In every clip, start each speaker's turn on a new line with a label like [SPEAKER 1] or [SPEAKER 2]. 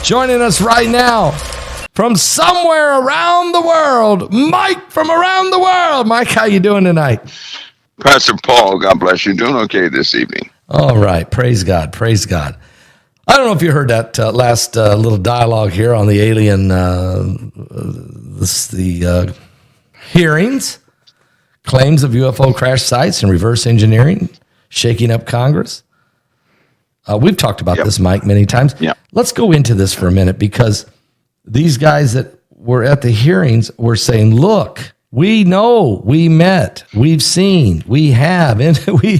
[SPEAKER 1] Joining us right now from somewhere around the world, Mike from around the world. Mike, how you doing tonight?
[SPEAKER 2] Pastor Paul, God bless you. Doing okay this evening.
[SPEAKER 1] All right. Praise God. Praise God. I don't know if you heard that last little dialogue here on the alien, hearings, claims of UFO crash sites and reverse engineering, shaking up Congress. We've talked about this, Mike, many times.
[SPEAKER 2] Yep.
[SPEAKER 1] Let's go into this for a minute, because these guys that were at the hearings were saying, look, we know, we met, we've seen, we have, and we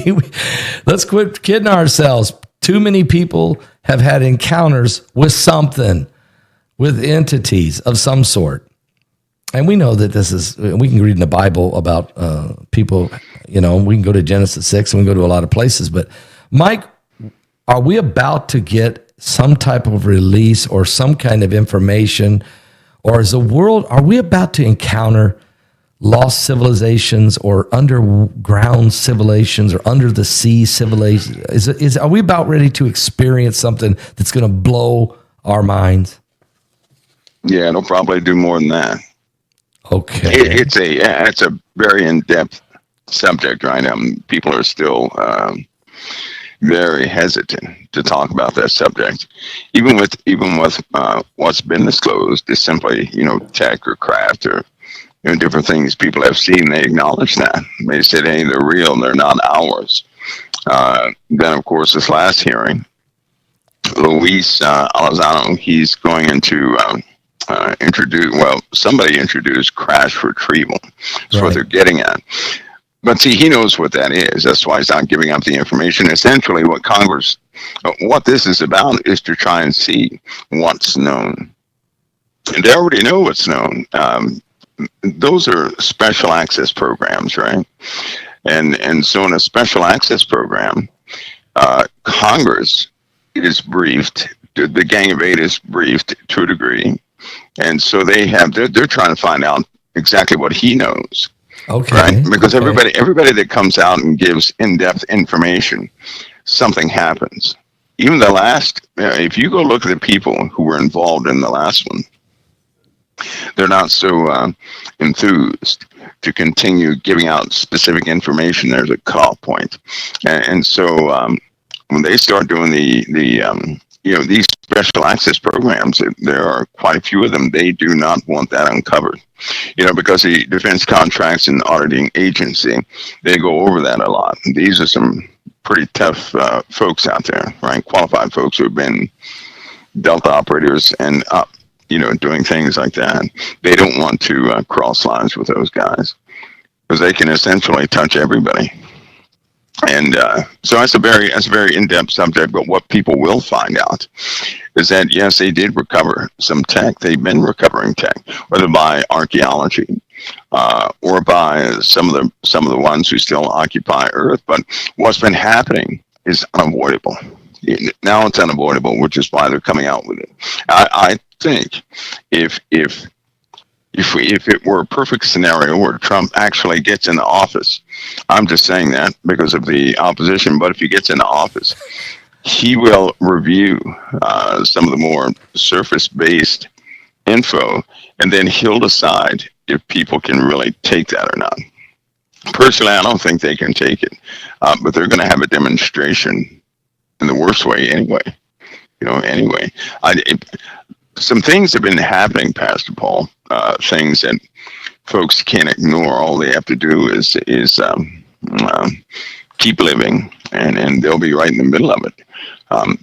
[SPEAKER 1] let's quit kidding ourselves. Too many people have had encounters with something, with entities of some sort. And we know that this is, we can read in the Bible about people, we can go to Genesis 6 and we can go to a lot of places. But Mike, are we about to get some type of release or some kind of information? Or is the world, are we about to encounter lost civilizations or underground civilizations or under the sea civilizations? Are we about ready to experience something that's going to blow our minds?
[SPEAKER 2] Yeah, it'll probably do more than that.
[SPEAKER 1] Okay.
[SPEAKER 2] It's a very in-depth subject right now. People are still very hesitant to talk about that subject. Even with what's been disclosed is simply, tech or craft or different things people have seen. They acknowledge that. They said, hey, they're real, they're not ours. Then, of course, this last hearing, Luis Alazano, he's going into somebody introduced crash retrieval. That's what they're getting at. But see, he knows what that is. That's why he's not giving up the information. Essentially, what this is about is to try and see what's known. And they already know what's known. Those are special access programs, right? And so in a special access program, Congress is briefed, the Gang of Eight is briefed to a degree. And so they're trying to find out exactly what he knows.
[SPEAKER 1] Okay.
[SPEAKER 2] Right? Because everybody that comes out and gives in-depth information, something happens. Even the last, if you go look at the people who were involved in the last one, they're not so enthused to continue giving out specific information. There's a cutoff point. And so when they start doing these special access programs, there are quite a few of them. They do not want that uncovered, because the Defense Contracts and Auditing Agency, they go over that a lot. And these are some pretty tough folks out there, right? Qualified folks who have been Delta operators and up, doing things like that. They don't want to cross lines with those guys because they can essentially touch everybody. And so that's a very in-depth subject. But what people will find out is that, yes, they did recover some tech. They've been recovering tech, whether by archaeology or by some of the ones who still occupy Earth. But what's been happening is unavoidable. Now it's unavoidable, which is why they're coming out with it. I think if it were a perfect scenario where Trump actually gets into office, I'm just saying that because of the opposition, but if he gets into office, he will review some of the more surface-based info, and then he'll decide if people can really take that or not. Personally, I don't think they can take it, but they're going to have a demonstration in the worst way anyway. Some things have been happening, Pastor Paul, things that folks can't ignore. All they have to do is keep living, and they'll be right in the middle of it.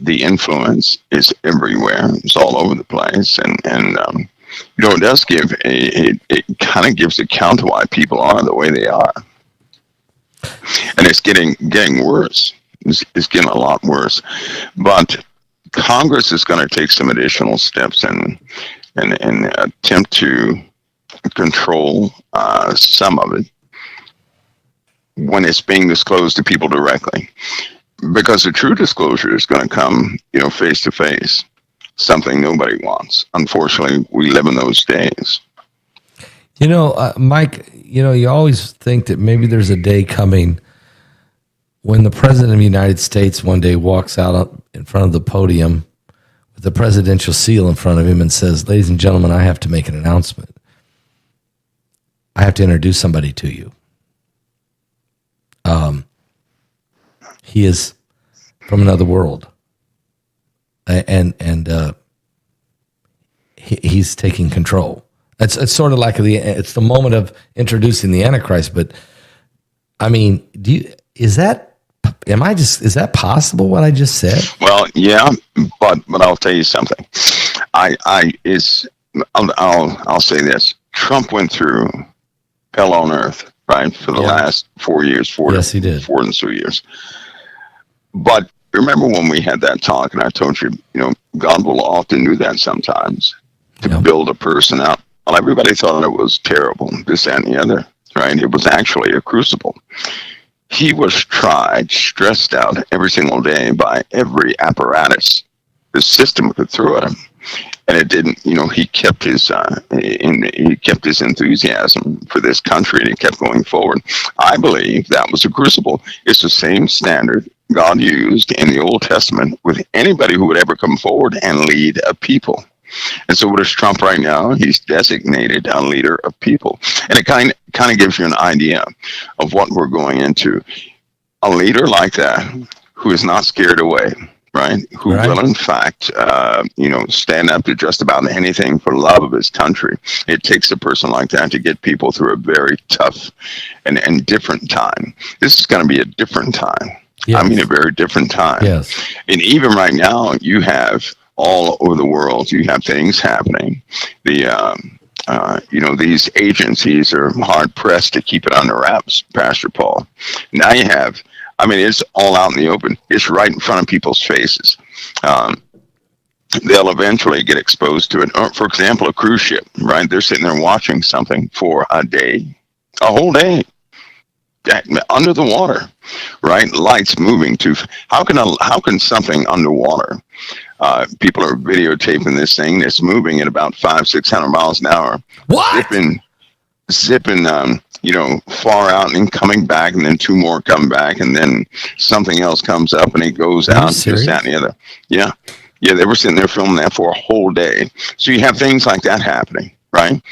[SPEAKER 2] The influence is everywhere. It's all over the place. And it does give it kind of gives account to why people are the way they are. And it's getting worse. It's getting a lot worse. But Congress is going to take some additional steps and attempt to control some of it when it's being disclosed to people directly, because the true disclosure is going to come, face to face, something nobody wants. Unfortunately, we live in those days.
[SPEAKER 1] Mike, you always think that maybe there's a day coming when the president of the United States one day walks out in front of the podium the presidential seal in front of him and says, "Ladies and gentlemen, I have to make an announcement. I have to introduce somebody to you. He is from another world, and he's taking control." It's sort of like it's the moment of introducing the Antichrist. But I mean, is that possible? What I just said?
[SPEAKER 2] Well, yeah, but I'll tell you something. I'll say this: Trump went through hell on earth, right, for the last 4 years.
[SPEAKER 1] Yes, he did.
[SPEAKER 2] 4 and 3 years. But remember when we had that talk, and I told you, God will often do that sometimes to build a person up. Well, everybody thought it was terrible, this, that, and the other, right? It was actually a crucible. He was tried, stressed out every single day by every apparatus the system could throw at him. And it didn't, he kept his enthusiasm for this country, and he kept going forward. I believe that was a crucible. It's the same standard God used in the Old Testament with anybody who would ever come forward and lead a people. And so what is Trump right now? He's designated a leader of people. And it kind of gives you an idea of what we're going into. A leader like that who is not scared away, right? Who will, in fact, stand up to just about anything for the love of his country. It takes a person like that to get people through a very tough and different time. This is going to be a different time. Yes. I mean, a very different time.
[SPEAKER 1] Yes.
[SPEAKER 2] And even right now, you have all over the world, you have things happening. These agencies are hard pressed to keep it under wraps, Pastor Paul. Now you have, it's all out in the open. It's right in front of people's faces. They'll eventually get exposed to it. Or, for example, a cruise ship, right? They're sitting there watching something for a whole day. Under the water, right? Lights moving to. How can something underwater? People are videotaping this thing that's moving at about 500-600 miles an hour.
[SPEAKER 1] What?
[SPEAKER 2] Zipping, far out and coming back, and then 2 more come back, and then something else comes up and it goes out. Just that and the other. Yeah, they were sitting there filming that for a whole day. So you have things like that happening, right?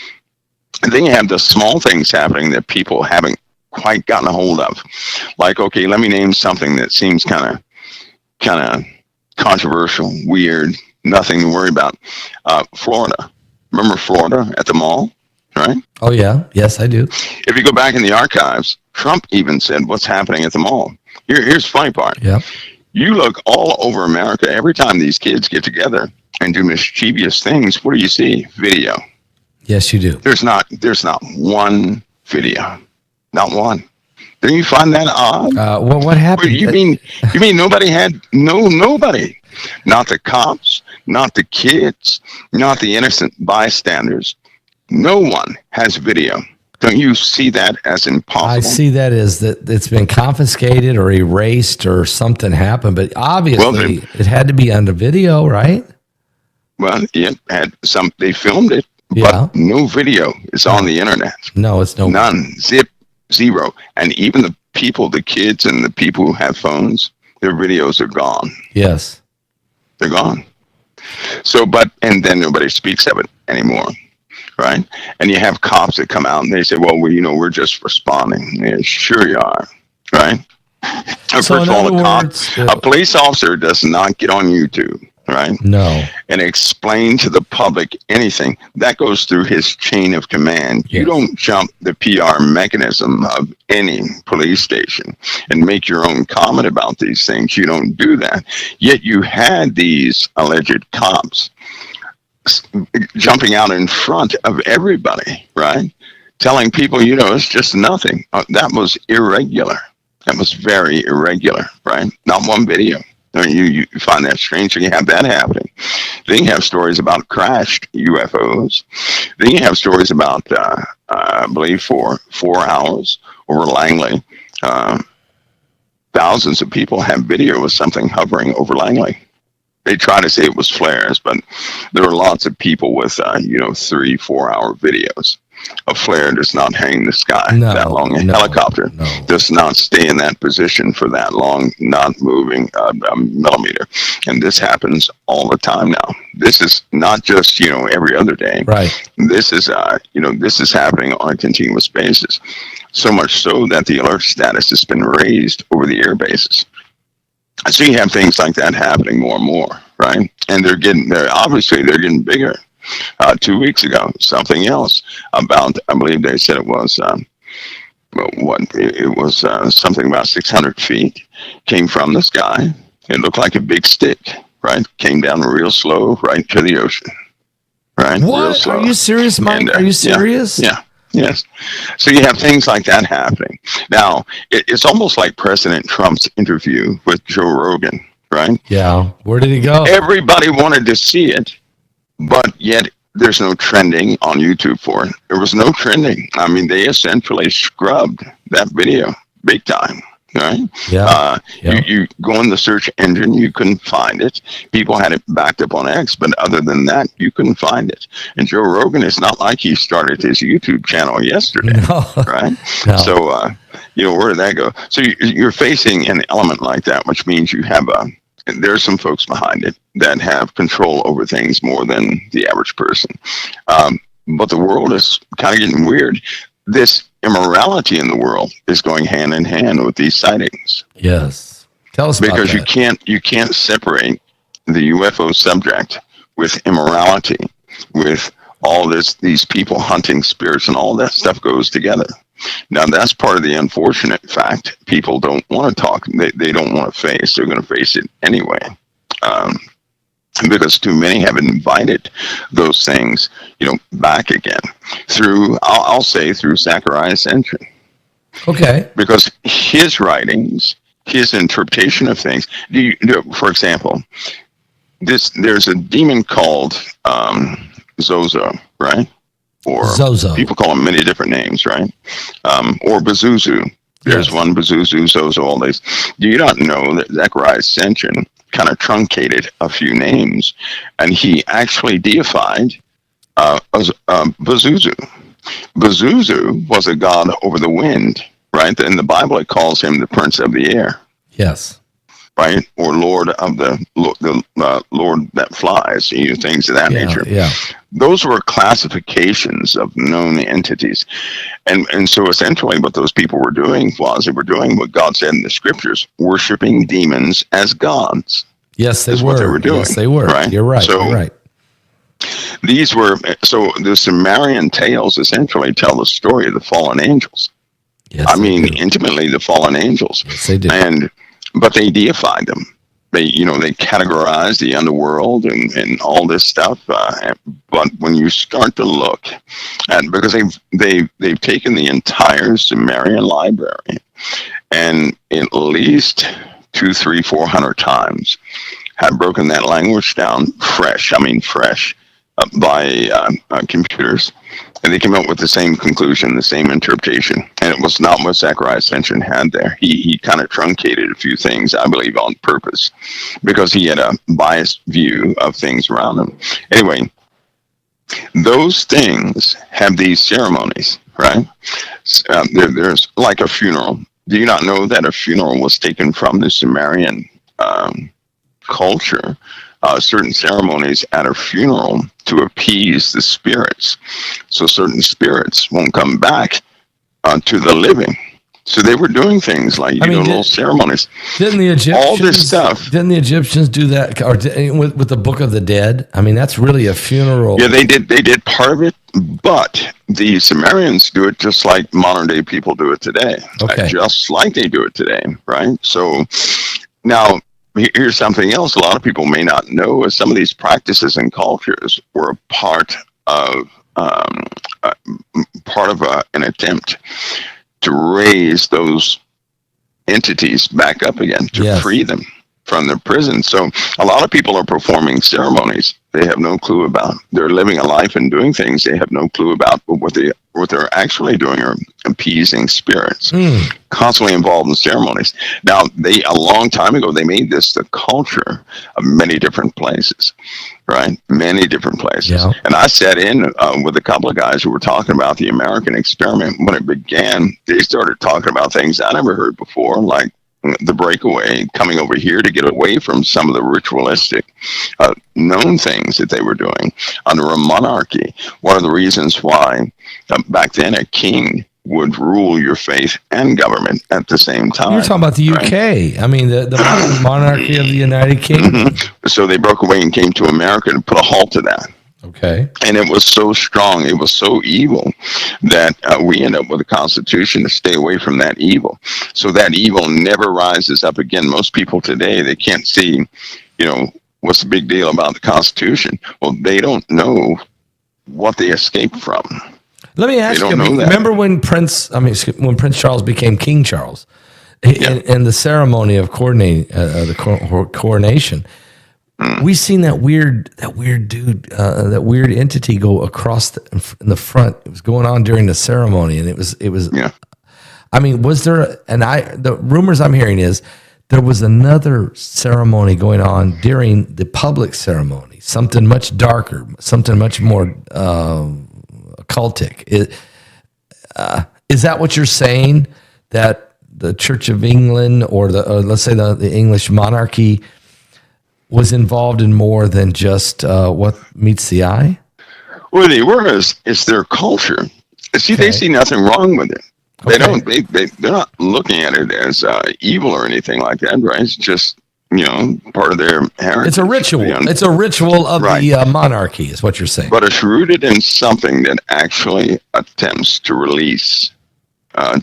[SPEAKER 2] And then you have the small things happening that people haven't quite gotten a hold of. Like, okay, let me name something that seems kind of controversial, weird, nothing to worry about. Florida. Remember Florida at the mall, right?
[SPEAKER 1] Oh, yeah. Yes, I do.
[SPEAKER 2] If you go back in the archives, Trump even said what's happening at the mall. Here's the funny part.
[SPEAKER 1] Yeah.
[SPEAKER 2] You look all over America, every time these kids get together and do mischievous things, what do you see? Video.
[SPEAKER 1] Yes, you do.
[SPEAKER 2] There's not one video. Not one. Don't you find that odd?
[SPEAKER 1] Well, what happened?
[SPEAKER 2] You mean nobody had nobody? Not the cops, not the kids, not the innocent bystanders. No one has video. Don't you see that as impossible? I
[SPEAKER 1] see that as that it's been confiscated or erased or something happened, but obviously it had to be under video, right?
[SPEAKER 2] Well, it had some. They filmed it, but no video is on the internet.
[SPEAKER 1] No, it's no
[SPEAKER 2] none. Zero. And even the kids and the people who have phones, their videos are gone.
[SPEAKER 1] Yes.
[SPEAKER 2] They're gone. So, and then nobody speaks of it anymore, right? And you have cops that come out and they say, well, we're just responding. Yeah, sure you are, right? First of all, a police officer does not get on YouTube, right?
[SPEAKER 1] No.
[SPEAKER 2] And explain to the public anything. That goes through his chain of command. Yes. You don't jump the PR mechanism of any police station and make your own comment about these things. You don't do that. Yet you had these alleged cops jumping out in front of everybody, right? Telling people, it's just nothing. That was irregular. That was very irregular, right? Not one video. You find that strange, so you have that happening. Then you have stories about crashed UFOs. Then you have stories about, I believe, for 4 hours over Langley. Thousands of people have video of something hovering over Langley. They try to say it was flares, but there are lots of people with, 3-4 hour videos. A flare does not hang in the sky
[SPEAKER 1] No,
[SPEAKER 2] that long. A
[SPEAKER 1] no,
[SPEAKER 2] helicopter
[SPEAKER 1] no.
[SPEAKER 2] does not stay in that position for that long, not moving a millimeter. And this happens all the time now. This is not just, every other day.
[SPEAKER 1] Right.
[SPEAKER 2] This is, this is happening on a continuous basis. So much so that the alert status has been raised over the air bases. So you have things like that happening more and more, right? And they're getting bigger. 2 weeks ago, something else about, I believe they said it was, something about 600 feet came from the sky. It looked like a big stick, right? Came down real slow right to the ocean, right?
[SPEAKER 1] What?
[SPEAKER 2] Real slow.
[SPEAKER 1] Are you serious, Mike?
[SPEAKER 2] And,
[SPEAKER 1] Are you serious?
[SPEAKER 2] Yeah. Yes. So you have things like that happening. Now, it's almost like President Trump's interview with Joe Rogan, right?
[SPEAKER 1] Yeah. Where did he go?
[SPEAKER 2] Everybody wanted to see it, but yet there's no trending on YouTube for it. There was no trending. I mean, they essentially scrubbed that video big time, right?
[SPEAKER 1] Yeah.
[SPEAKER 2] You go in the search engine, you couldn't find it. People had it backed up on X, but other than that, you couldn't find it. And Joe Rogan, it's not like he started his YouTube channel yesterday, right?
[SPEAKER 1] No.
[SPEAKER 2] So, where did that go? So you're facing an element like that, which means you have there's some folks behind it that have control over things more than the average person. But the world is kind of getting weird. This immorality in the world is going hand in hand with these sightings.
[SPEAKER 1] Yes. Tell us about that.
[SPEAKER 2] Because you can't separate the UFO subject with immorality, with all these people hunting spirits, and all that stuff goes together. Now, that's part of the unfortunate fact. People don't want to talk. They don't want to face. They're going to face it anyway. Because too many have invited those things, back again through, I'll say, through Zechariah Ascension.
[SPEAKER 1] Okay.
[SPEAKER 2] Because his writings, his interpretation of things, for example, there's a demon called Zozo, right? Or
[SPEAKER 1] Zozo.
[SPEAKER 2] People call him many different names, right? Or Bazuzu. There's one Bazuzu, Zozo, all these. Do you not know that Zechariah Ascension kind of truncated a few names, and he actually deified Bazuzu. Bazuzu was a god over the wind, right? In the Bible, it calls him the prince of the air.
[SPEAKER 1] Yes.
[SPEAKER 2] Right? Or Lord of the Lord that flies, things of that nature.
[SPEAKER 1] Yeah.
[SPEAKER 2] Those were classifications of known entities. And so essentially what those people were doing was they were doing what God said in the scriptures, worshiping demons as gods.
[SPEAKER 1] Yes, they were.
[SPEAKER 2] What they were doing.
[SPEAKER 1] Yes, they were.
[SPEAKER 2] Right?
[SPEAKER 1] You're right.
[SPEAKER 2] So,
[SPEAKER 1] you're right.
[SPEAKER 2] The Sumerian tales essentially tell the story of the fallen angels.
[SPEAKER 1] Yes,
[SPEAKER 2] intimately the fallen angels.
[SPEAKER 1] Yes, they do.
[SPEAKER 2] But they deified them. They categorized the underworld and all this stuff. But when you start to look at, because they've taken the entire Sumerian library and at least 200, 300, 400 times have broken that language down fresh by computers. And they came up with the same conclusion, the same interpretation. And it was not what Zechariah Ascension had there. He kind of truncated a few things, I believe, on purpose, because he had a biased view of things around him. Anyway, those things have these ceremonies, right? There's like a funeral. Do you not know that a funeral was taken from the Sumerian culture? Certain ceremonies at a funeral to appease the spirits, so certain spirits won't come back to the living. So they were doing things like little ceremonies.
[SPEAKER 1] Didn't the Egyptians?
[SPEAKER 2] All this stuff.
[SPEAKER 1] Didn't the Egyptians do that, or with the Book of the Dead? I mean, that's really a funeral.
[SPEAKER 2] Yeah, they did. They did part of it, but the Sumerians do it just like modern day people do it today.
[SPEAKER 1] Okay.
[SPEAKER 2] Just like they do it today, right? So now, here's something else a lot of people may not know is some of these practices and cultures were a part of an attempt to raise those entities back up again, to free them from their prison. So a lot of people are performing ceremonies they have no clue about. They're living a life and doing things they have no clue about what they what they're actually doing are appeasing spirits, constantly involved in ceremonies. Now, a long time ago, they made this the culture of many different places, right? Many different places.
[SPEAKER 1] Yeah.
[SPEAKER 2] And I sat in with a couple of guys who were talking about the American experiment. When it began, they started talking about things I never heard before, like the breakaway, coming over here to get away from some of the ritualistic known things that they were doing under a monarchy. One of the reasons why back then a king would rule your faith and government at the same time.
[SPEAKER 1] You're talking about the UK. Right? I mean, the monarchy of the United Kingdom.
[SPEAKER 2] So they broke away and came to America to put a halt to that.
[SPEAKER 1] Okay.
[SPEAKER 2] And it was so strong, it was so evil that we end up with a constitution to stay away from that evil. So that evil never rises up again. Most people today, they can't see, what's the big deal about the Constitution? Well, they don't know what they escaped from.
[SPEAKER 1] Let me ask you, remember when Prince Charles became King Charles in the ceremony of the coronation? We seen that weird dude, that weird entity go across in the front. It was going on during the ceremony, and it was. Yeah. I mean, was there? The rumors I'm hearing is there was another ceremony going on during the public ceremony, something much darker, something much more occultic. Is that what you're saying? That the Church of England, or let's say the English monarchy, was involved in more than just what meets the eye? Well, they were. It's their culture. See, They see nothing wrong with it. They don't. They're not looking at it as evil or anything like that, right? It's just part of their heritage. It's a ritual. It's a ritual of the monarchy, is what you're saying. But it's rooted in something that actually attempts to release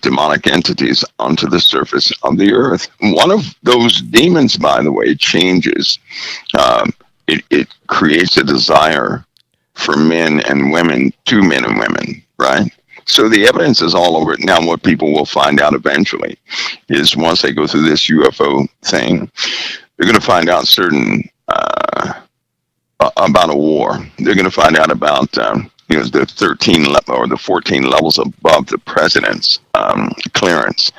[SPEAKER 1] demonic entities onto the surface of the earth. One of those demons, by the way, changes. It creates a desire for men and women, to men and women, right? So the evidence is all over it. Now, what people will find out eventually is once they go through this UFO thing, they're going to find out certain about a war. They're going to find out about the 13 or the 14 levels above the president's clearance.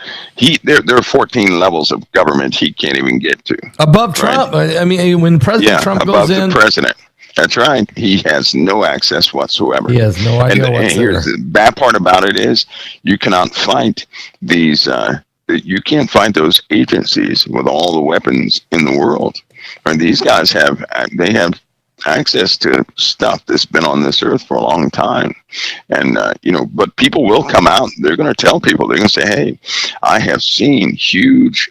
[SPEAKER 1] There are 14 levels of government he can't even get to. Above Trump, right? I mean, when President Trump goes in, above the president. That's right. He has no access whatsoever. He has no idea what's there. Here's the bad part about it is you cannot fight these. You can't fight those agencies with all the weapons in the world. And these guys have access to stuff that's been on this earth for a long time. And, but people will come out. They're going to tell people, they're going to say, hey, I have seen huge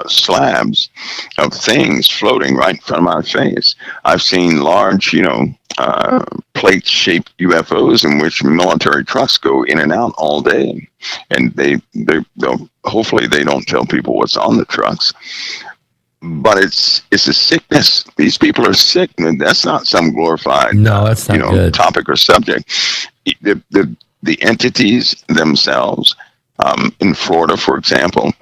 [SPEAKER 1] slabs of things floating right in front of my face. I've seen large, plate-shaped UFOs in which military trucks go in and out all day. And they'll hopefully they don't tell people what's on the trucks. But it's a sickness. These people are sick. That's not some glorified, that's not good topic or subject. The entities themselves, in Florida, for example,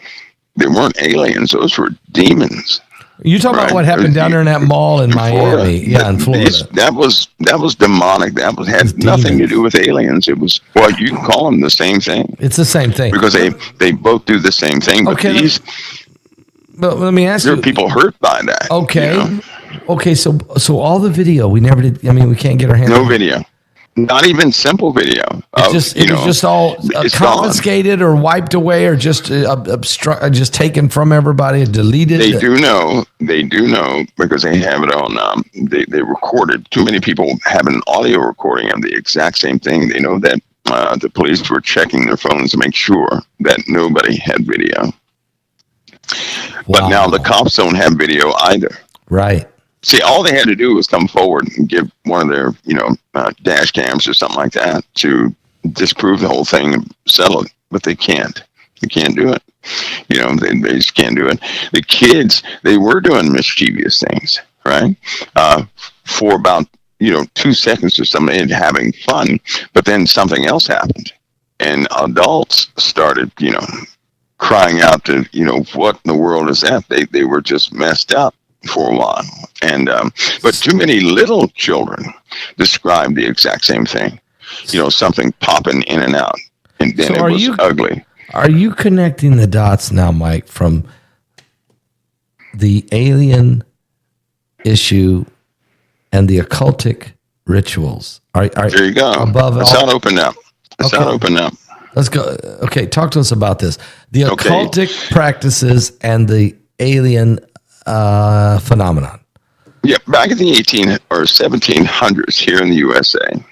[SPEAKER 1] they weren't aliens. Those were demons. You talking about what happened down there in that mall in Miami? Yeah, in Florida. That was demonic. That had nothing to do with aliens. It was, well, you can call them the same thing. It's the same thing because they both do the same thing. But But let me ask you. There are people hurt by that. Okay. Okay. So all the video we never did. I mean, we can't get our hands. No video. Not even simple video. It was just all confiscated or wiped away or just just taken from everybody, deleted. They do know because they have it on. They recorded. Too many people have an audio recording of the exact same thing. They know that the police were checking their phones to make sure that nobody had video. Wow. But now the cops don't have video either. Right. See, all they had to do was come forward and give one of their, dash cams or something like that to disprove the whole thing and settle it. But they can't. They can't do it. They just can't do it. The kids, they were doing mischievous things, right? For about, 2 seconds or something, and having fun. But then something else happened. And adults started, crying out to, what in the world is that? They were just messed up for a while. And but too many little children describe the exact same thing.
[SPEAKER 2] something popping in and out, and then
[SPEAKER 1] So
[SPEAKER 2] it was ugly.
[SPEAKER 1] Are you connecting the dots now, Mike, from the alien issue and the occultic rituals?
[SPEAKER 2] There you go. It's not open up. It's not open up.
[SPEAKER 1] Let's go. Okay, talk to us about this. The occultic practices and the alien phenomenon.
[SPEAKER 2] Yeah, back in the 18 or 1700s here in the USA,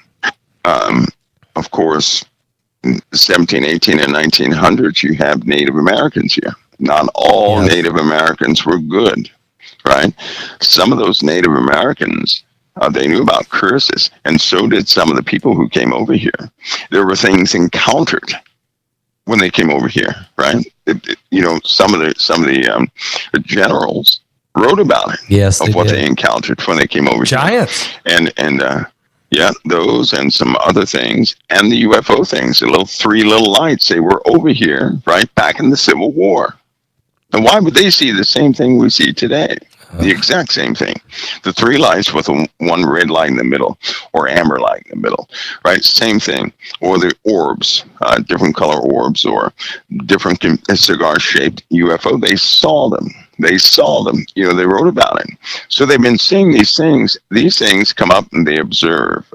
[SPEAKER 2] of course, 17, 18, and 1900s, you have Native Americans here. Not all Native Americans were good, right? Some of those Native Americans, they knew about curses, and so did some of the people who came over here. There were things encountered when they came over here, right? Some of the generals wrote about it.
[SPEAKER 1] Yes,
[SPEAKER 2] of what they encountered when they came over
[SPEAKER 1] Giants.
[SPEAKER 2] here. And those and some other things, and the UFO things, the three little lights. They were over here, right back in the Civil War. And why would they see the same thing we see today? The exact same thing. The three lights with one red light in the middle or amber light in the middle, right? Same thing. Or the orbs, different color orbs or different cigar-shaped UFO. They saw them. They wrote about it. So they've been seeing these things. These things come up and they observe.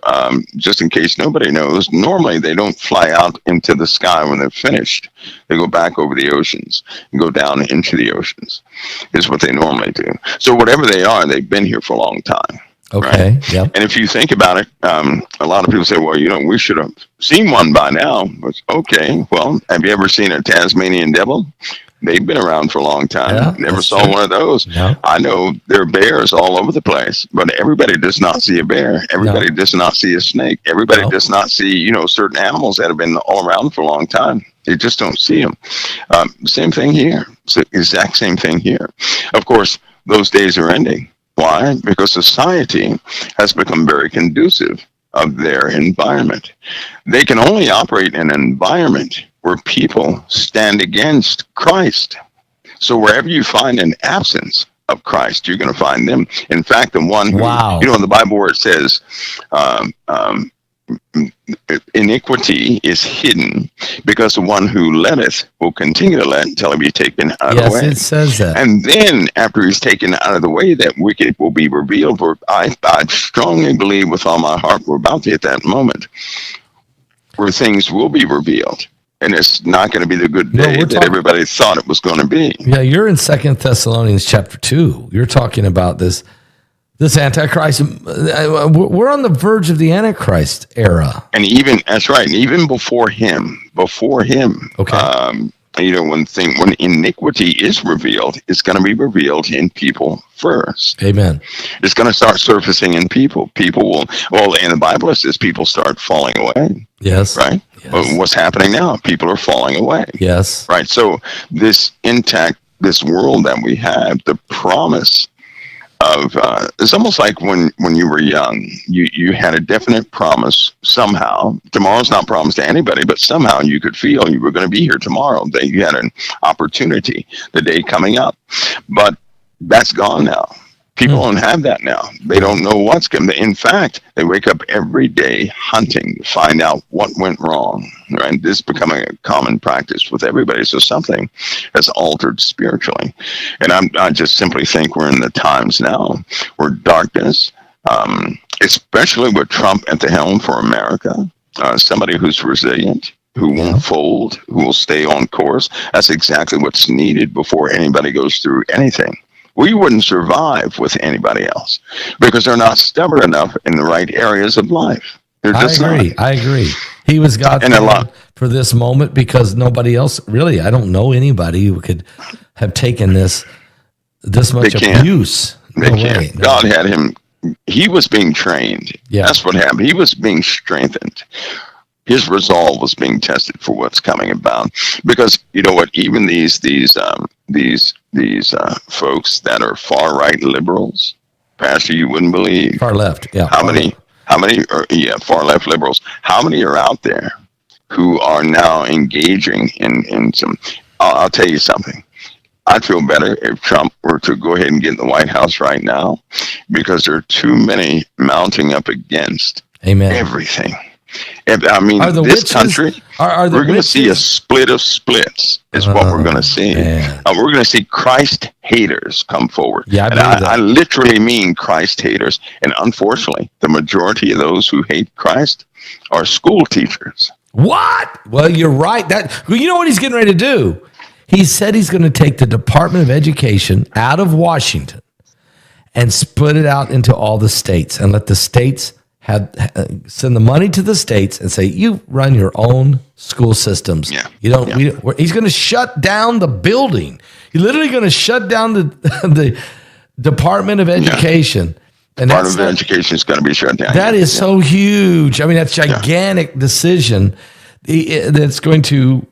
[SPEAKER 2] Just in case nobody knows, normally they don't fly out into the sky when they're finished. They go back over the oceans and go down into the oceans is what they normally do. So whatever they are, they've been here for a long time.
[SPEAKER 1] Okay.
[SPEAKER 2] Right?
[SPEAKER 1] Yep.
[SPEAKER 2] And if you think about it, a lot of people say, well, we should have seen one by now. Okay. Well, have you ever seen a Tasmanian devil? They've been around for a long time.
[SPEAKER 1] Yeah,
[SPEAKER 2] Never saw one of those.
[SPEAKER 1] No.
[SPEAKER 2] I know there are bears all over the place, but everybody does not see a bear. Everybody does not see a snake. Everybody does not see, certain animals that have been all around for a long time. They just don't see them. Same thing here. It's the exact same thing here. Of course, those days are ending. Why? Because society has become very conducive of their environment. They can only operate in an environment where people stand against Christ. So wherever you find an absence of Christ, you're going to find them. In fact, the one who, in the Bible where it says, iniquity is hidden because the one who letteth will continue to let until he be taken out of the way.
[SPEAKER 1] Yes, it says that.
[SPEAKER 2] And then after he's taken out of the way, that wicked will be revealed. For I strongly believe with all my heart we're about to hit that moment where things will be revealed. And it's not going to be the good day that everybody thought it was going to be.
[SPEAKER 1] Yeah, you're in 2 Thessalonians chapter 2. You're talking about this Antichrist. We're on the verge of the Antichrist era.
[SPEAKER 2] And that's right. And even before him. Okay. When iniquity is revealed, it's going to be revealed in people first.
[SPEAKER 1] Amen.
[SPEAKER 2] It's going to start surfacing in people. People will, in the Bible it says people start falling away.
[SPEAKER 1] Yes.
[SPEAKER 2] Right?
[SPEAKER 1] Yes.
[SPEAKER 2] Well, what's happening now? People are falling away.
[SPEAKER 1] Yes.
[SPEAKER 2] Right. So this world that we have, the promise of it's almost like when you were young, you had a definite promise somehow. Tomorrow's not promised to anybody, but somehow you could feel you were going to be here tomorrow. That you had an opportunity, the day coming up, but that's gone now. People don't have that now. They don't know what's coming. In fact, they wake up every day hunting to find out what went wrong. Right? This is becoming a common practice with everybody. So something has altered spiritually. And I just simply think we're in the times now where darkness, especially with Trump at the helm for America, somebody who's resilient, who won't fold, who will stay on course. That's exactly what's needed before anybody goes through anything. We wouldn't survive with anybody else because they're not stubborn enough in the right areas of life. They're just
[SPEAKER 1] I agree. He was God for this moment because nobody else, really, I don't know anybody who could have taken this much abuse.
[SPEAKER 2] They can't. No. God had him. He was being trained. Yeah. That's what happened. He was being strengthened. His resolve was being tested for what's coming about. Because you know what? Even these folks that are far right liberals, Pastor, you wouldn't believe
[SPEAKER 1] far left. Yeah.
[SPEAKER 2] How many are far left liberals? How many are out there who are now engaging in some? I'll tell you something. I'd feel better if Trump were to go ahead and get in the White House right now, because there are too many mounting up against everything. I mean,
[SPEAKER 1] Are the
[SPEAKER 2] this
[SPEAKER 1] witches,
[SPEAKER 2] country,
[SPEAKER 1] are the
[SPEAKER 2] we're going to see a
[SPEAKER 1] witches?
[SPEAKER 2] split of splits is what we're going to see.
[SPEAKER 1] Man.
[SPEAKER 2] We're going to see Christ haters come forward.
[SPEAKER 1] Yeah, I
[SPEAKER 2] and
[SPEAKER 1] believe that.
[SPEAKER 2] I literally mean Christ haters. And unfortunately, the majority of those who hate Christ are school teachers.
[SPEAKER 1] What? Well, you're right. You know what he's getting ready to do? He said he's going to take the Department of Education out of Washington and split it out into all the states and let the states send the money to the states and say, you run your own school systems.
[SPEAKER 2] Yeah.
[SPEAKER 1] You don't. Yeah. He's going to shut down the building. He's literally going to shut down the Department of Education.
[SPEAKER 2] Yeah. And part of education is going to be shut down.
[SPEAKER 1] That is so huge. I mean, that's a gigantic decision that's going to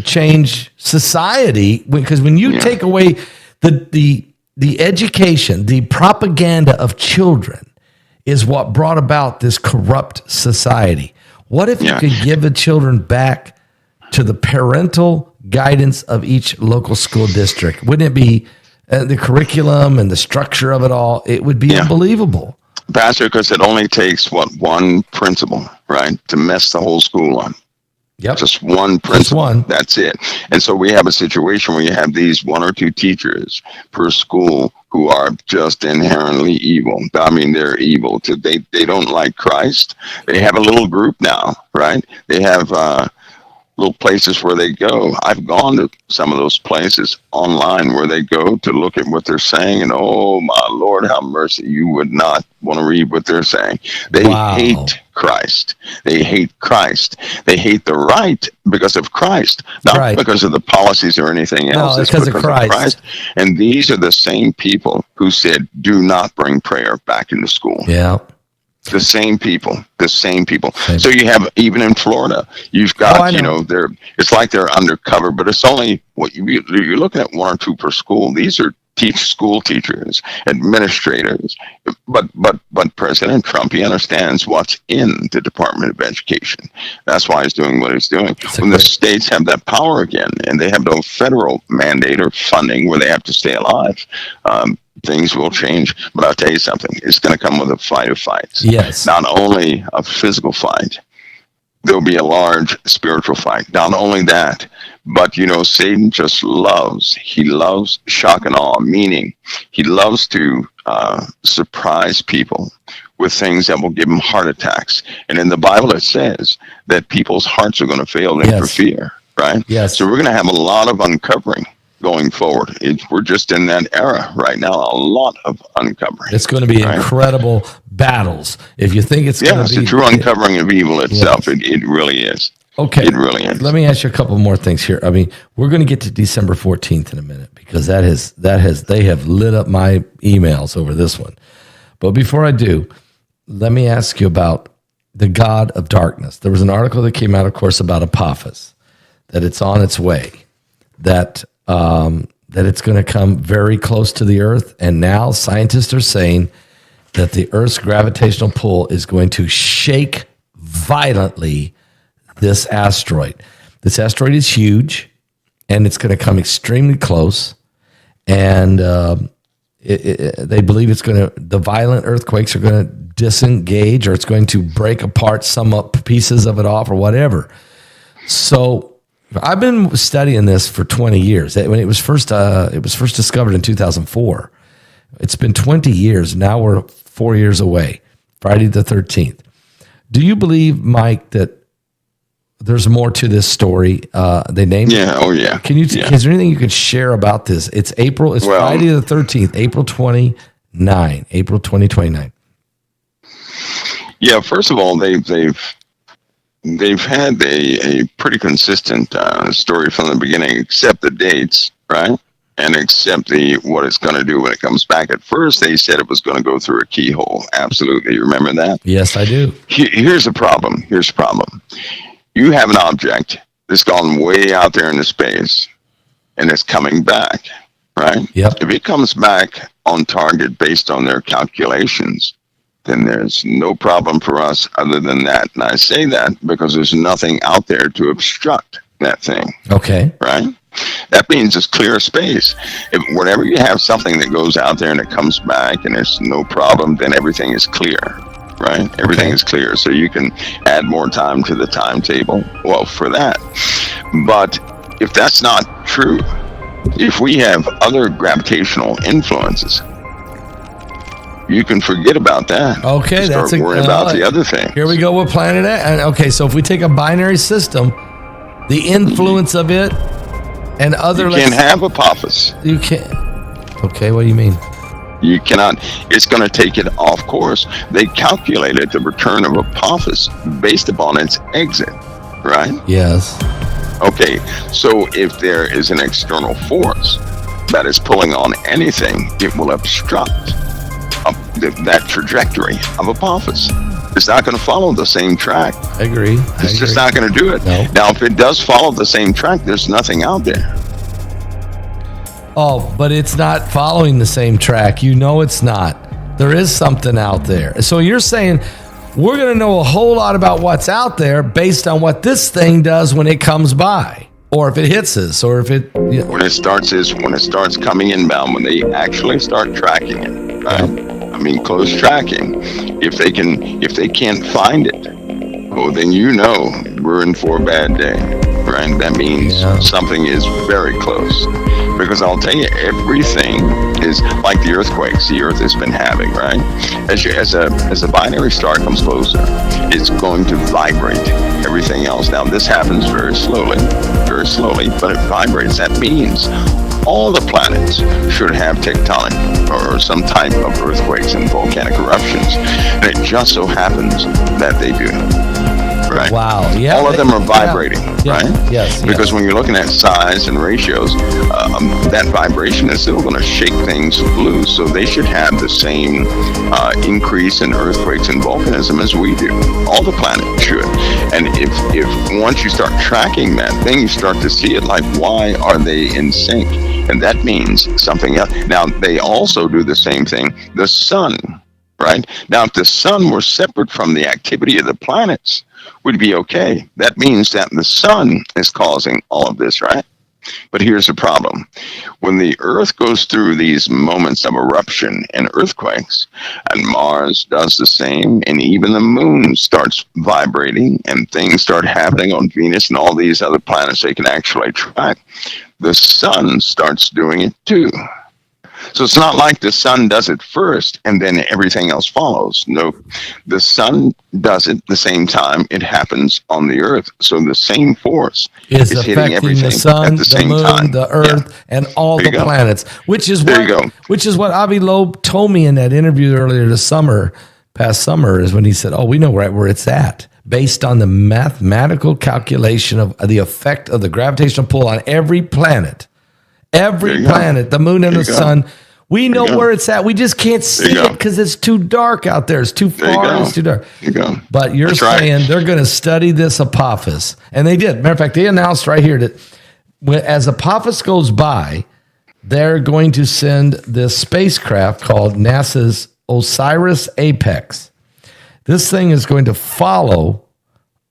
[SPEAKER 1] change society. Because when you take away the education, the propaganda of children is what brought about this corrupt society. What if you could give the children back to the parental guidance of each local school district? Wouldn't it be the curriculum and the structure of it all? It would be unbelievable.
[SPEAKER 2] Pastor, because it only takes, one principal, right, to mess the whole school up.
[SPEAKER 1] Yep.
[SPEAKER 2] Just one principal. Just one. That's it. And so we have a situation where you have these 1 or 2 teachers per school who are just inherently evil. I mean, they're evil. They don't like Christ. They have a little group now, right? They have little places where they go. I've gone to some of those places online where they go to look at what they're saying, and oh my Lord, have mercy, you would not want to read what they're saying. They hate Christ. They hate Christ. They hate the right because of Christ, not because of the policies or anything else.
[SPEAKER 1] No, it's because of Christ.
[SPEAKER 2] And these are the same people who said, do not bring prayer back into school.
[SPEAKER 1] Yeah.
[SPEAKER 2] The same people. So you have, even in Florida, you've got, it's like they're undercover, but it's only you're looking at 1 or 2 per school. These are school teachers, administrators, but President Trump, he understands what's in the Department of Education. That's why he's doing what he's doing. When the states have that power again, and they have no federal mandate or funding where they have to stay alive, things will change. But I'll tell you something, it's going to come with a fight of fights.
[SPEAKER 1] Yes.
[SPEAKER 2] Not only a physical fight, there'll be a large spiritual fight. Not only that, but Satan just loves shock and awe, meaning he loves to surprise people with things that will give them heart attacks. And in the Bible, it says that people's hearts are going to fail them for fear, right?
[SPEAKER 1] Yes.
[SPEAKER 2] So we're going to have a lot of uncovering going forward. We're just in that era right now, a lot of uncovering.
[SPEAKER 1] It's going to be incredible battles. If you think it's going to be...
[SPEAKER 2] it's a true uncovering of evil itself. Yes. It really is.
[SPEAKER 1] Okay.
[SPEAKER 2] It really is.
[SPEAKER 1] Let me ask you a couple more things here. I mean, we're going to get to December 14th in a minute, because they have lit up my emails over this one. But before I do, let me ask you about the God of darkness. There was an article that came out, of course, about Apophis, that it's on its way, that it's going to come very close to the earth. And now scientists are saying that the earth's gravitational pull is going to shake violently this asteroid. This asteroid is huge, and it's going to come extremely close. And they believe the violent earthquakes are going to disengage, or it's going to break apart some pieces of it off, or whatever. So I've been studying this for 20 years. When it was first discovered in 2004. It's been 20 years. Now we're 4 years away. Friday the 13th. Do you believe, Mike, that there's more to this story? They named it.
[SPEAKER 2] Oh yeah.
[SPEAKER 1] Is there anything you could share about this? It's Friday the 13th, April 2029.
[SPEAKER 2] Yeah. First of all, they've had a pretty consistent story from the beginning, except the dates, right? And except what it's going to do when it comes back. At first, they said it was going to go through a keyhole. Absolutely. You remember that?
[SPEAKER 1] Yes, I do.
[SPEAKER 2] Here's the problem. You have an object that's gone way out there into space, and it's coming back, right?
[SPEAKER 1] Yep.
[SPEAKER 2] If it comes back on target based on their calculations, then there's no problem for us other than that. And I say that because there's nothing out there to obstruct that thing.
[SPEAKER 1] Okay.
[SPEAKER 2] Right? That means it's clear space. Whenever you have something that goes out there and it comes back and there's no problem, then everything is clear. right? Everything is clear, so you can add more time to the timetable. Well, for that. But if that's not true, if we have other gravitational influences, you can forget about that.
[SPEAKER 1] Okay,
[SPEAKER 2] start worrying about the other thing.
[SPEAKER 1] Here we go with planet A. And okay, so if we take a binary system, the influence of it and other...
[SPEAKER 2] You can't have Apophis.
[SPEAKER 1] You can't. Okay, what do you mean?
[SPEAKER 2] You cannot. It's going to take it off course. They calculated the return of Apophis based upon its exit, right?
[SPEAKER 1] Yes.
[SPEAKER 2] Okay, so if there is an external force that is pulling on anything, it will obstruct that trajectory of Apophis. It's not going to follow the same track.
[SPEAKER 1] I agree.
[SPEAKER 2] It's just not going to do it.
[SPEAKER 1] No.
[SPEAKER 2] Now, if it does follow the same track, there's nothing out there.
[SPEAKER 1] Oh, but it's not following the same track. You know it's not. There is something out there. So you're saying we're going to know a whole lot about what's out there based on what this thing does when it comes by, or if it hits us, or if it... You know.
[SPEAKER 2] When it starts coming inbound, when they actually start tracking it, right? I mean, close tracking. If they can't find it, well, then you know we're in for a bad day, right? That means something is very close. Because I'll tell you, everything is like the earthquakes the Earth has been having, right? As a binary star comes closer, it's going to vibrate everything else. Now, this happens very slowly, but it vibrates. That means all the planets should have tectonic or some type of earthquakes and volcanic eruptions. And it just so happens that they do. Right.
[SPEAKER 1] Wow. Yeah.
[SPEAKER 2] All of them are vibrating, right?
[SPEAKER 1] Yes.
[SPEAKER 2] Because when you're looking at size and ratios, that vibration is still going to shake things loose. So they should have the same increase in earthquakes and volcanism as we do. All the planets should. And if once you start tracking that thing, you start to see it like, why are they in sync? And that means something else. Now, they also do the same thing. The sun, right? Now, if the sun were separate from the activity of the planets, would be okay. That means that the sun is causing all of this, right? But here's the problem. When the Earth goes through these moments of eruption and earthquakes, and Mars does the same, and even the moon starts vibrating, and things start happening on Venus and all these other planets they can actually track, the sun starts doing it too. So it's not like the sun does it first and then everything else follows. No, the sun does it the same time it happens on the Earth. So the same force is hitting everything
[SPEAKER 1] the sun,
[SPEAKER 2] at the same
[SPEAKER 1] moon,
[SPEAKER 2] time.
[SPEAKER 1] the Earth, and all the planets. Which is what Avi Loeb told me in that interview earlier this summer, past summer, is when he said, "Oh, we know right where it's at." Based on the mathematical calculation of the effect of the gravitational pull on every planet. Every planet, the moon and the sun, we know where it's at. We just can't see it because it's too dark out there. It's too far. It's too dark. But you're saying they're going to study this Apophis. And they did. Matter of fact, they announced right here that as Apophis goes by, they're going to send this spacecraft called NASA's Osiris Apex. This thing is going to follow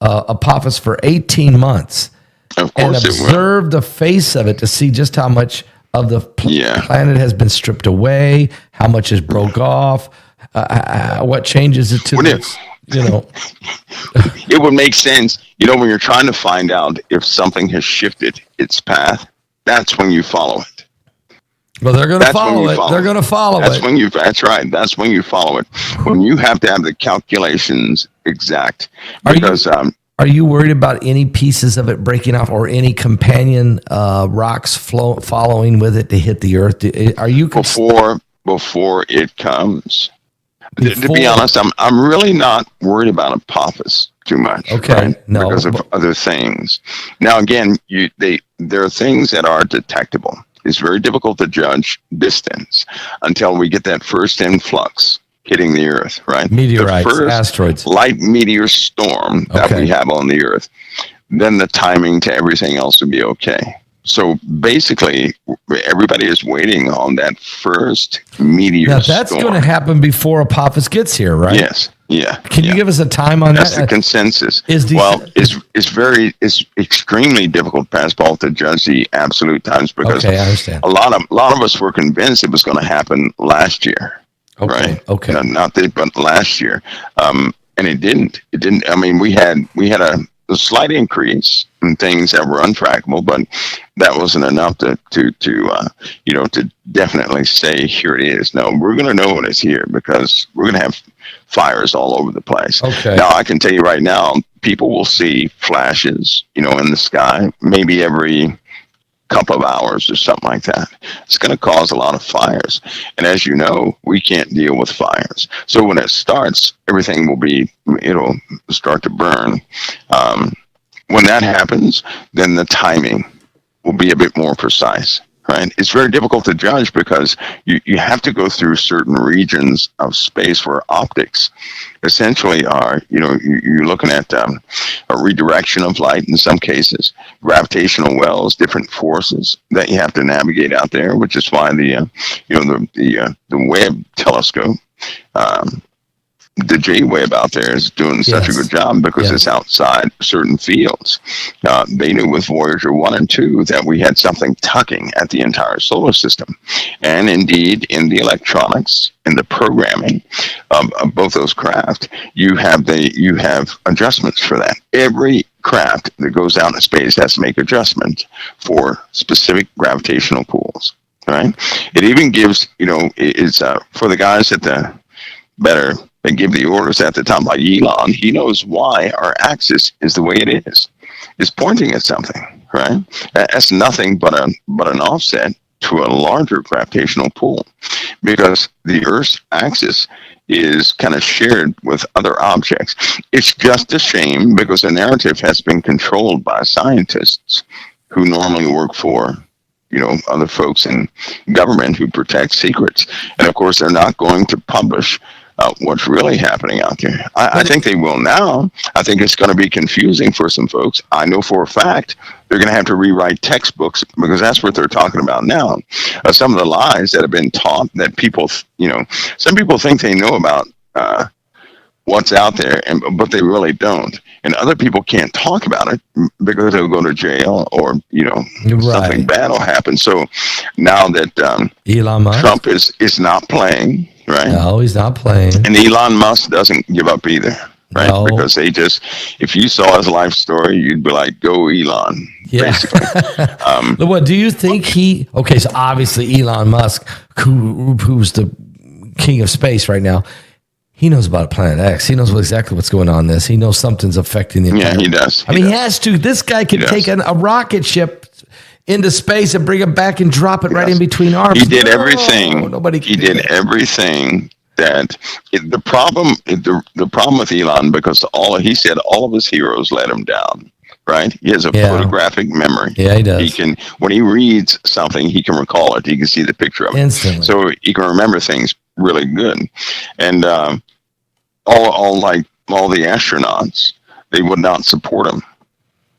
[SPEAKER 1] Apophis for 18 months. And observe the face of it to see just how much of the planet has been stripped away, how much is broke off, what changes it to this,
[SPEAKER 2] It would make sense, when you're trying to find out if something has shifted its path, that's when you follow it.
[SPEAKER 1] Well, they're going to follow it. They're going to follow it.
[SPEAKER 2] That's right. That's when you follow it. When you have to have the calculations exact.
[SPEAKER 1] Are you worried about any pieces of it breaking off or any companion rocks following with it to hit the Earth? Are you
[SPEAKER 2] before it comes? To be honest, I'm really not worried about Apophis too much.
[SPEAKER 1] Okay,
[SPEAKER 2] right? No, because of other things. Now, again, there are things that are detectable. It's very difficult to judge distance until we get that first influx hitting the Earth, right?
[SPEAKER 1] Meteorites,
[SPEAKER 2] the first
[SPEAKER 1] asteroids.
[SPEAKER 2] Light meteor storm that we have on the Earth. Then the timing to everything else would be okay. So basically, everybody is waiting on that first meteor storm.
[SPEAKER 1] Now, that's going to happen before Apophis gets here, right?
[SPEAKER 2] Yes. Yeah.
[SPEAKER 1] Can you give us a time on
[SPEAKER 2] That's
[SPEAKER 1] that?
[SPEAKER 2] That's the consensus. It's extremely difficult, Pascal, to judge the absolute times because
[SPEAKER 1] I understand.
[SPEAKER 2] a lot of us were convinced it was going to happen last year.
[SPEAKER 1] Okay.
[SPEAKER 2] right?
[SPEAKER 1] Okay.
[SPEAKER 2] Not this, but last year, and it didn't. It didn't. I mean, we had a slight increase in things that were untrackable, but that wasn't enough to to definitely say here it is. No, we're going to know when it's here because we're going to have fires all over the place.
[SPEAKER 1] Okay.
[SPEAKER 2] Now, I can tell you right now, people will see flashes, in the sky, maybe every couple of hours or something like that. It's going to cause a lot of fires. And as you know, we can't deal with fires. So when it starts, everything it'll start to burn. When that happens, then the timing will be a bit more precise. Right? It's very difficult to judge because you have to go through certain regions of space where optics essentially are, you're looking at a redirection of light in some cases, gravitational wells, different forces that you have to navigate out there, which is why the Webb telescope, the J-Wave out there is doing such a good job because it's outside certain fields. They knew with Voyager 1 and 2 that we had something tugging at the entire solar system. And indeed, in the electronics, in the programming of both those craft, you have adjustments for that. Every craft that goes out in space has to make adjustment for specific gravitational pools. Right? It even gives, it's for the guys at the better and give the orders at the time, like Elon, he knows why our axis is the way it is. It's pointing at something, right? That's nothing but an offset to a larger gravitational pull, because the Earth's axis is kind of shared with other objects. It's just a shame because the narrative has been controlled by scientists who normally work for other folks in government who protect secrets. And of course, they're not going to publish what's really happening out there. I think they will now. I think it's going to be confusing for some folks. I know for a fact they're going to have to rewrite textbooks because that's what they're talking about now. Some of the lies that have been taught that people, some people think they know about what's out there, but they really don't. And other people can't talk about it because they'll go to jail or, something bad will happen. So now that
[SPEAKER 1] Elon Musk?
[SPEAKER 2] Trump is not playing, right?
[SPEAKER 1] No, he's not playing. And
[SPEAKER 2] Elon Musk doesn't give up either, right? No. Because if you saw his life story, you'd be like, go Elon.
[SPEAKER 1] Yeah. What do you think so obviously Elon Musk, who's the king of space right now, he knows about Planet X. He knows exactly what's going on in this. He knows something's affecting the entire.
[SPEAKER 2] Yeah, he does.
[SPEAKER 1] He has to. This guy can take a rocket ship into space and bring it back and drop it right in between arms.
[SPEAKER 2] He did everything. He did everything that the problem with Elon, because he said all of his heroes let him down. Right? He has a photographic memory.
[SPEAKER 1] Yeah, he does.
[SPEAKER 2] He can, when he reads something, he can recall it. He can see the picture of it
[SPEAKER 1] instantly.
[SPEAKER 2] So he can remember things really good. And all the astronauts, they would not support him.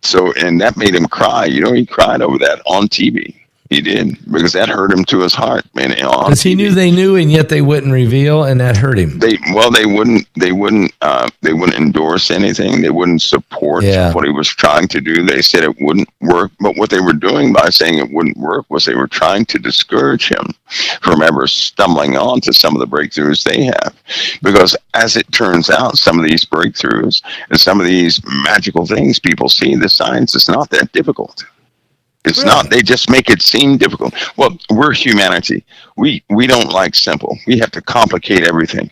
[SPEAKER 2] So, and that made him cry. He cried over that on TV. He did, because that hurt him to his heart, man.
[SPEAKER 1] Because he knew they knew, and yet they wouldn't reveal, and that hurt him.
[SPEAKER 2] They wouldn't endorse anything. They wouldn't support what he was trying to do. They said it wouldn't work. But what they were doing by saying it wouldn't work was they were trying to discourage him from ever stumbling on to some of the breakthroughs they have. Because as it turns out, some of these breakthroughs and some of these magical things people see, the science is not that difficult. It's not. They just make it seem difficult. Well, we're humanity. We don't like simple. We have to complicate everything,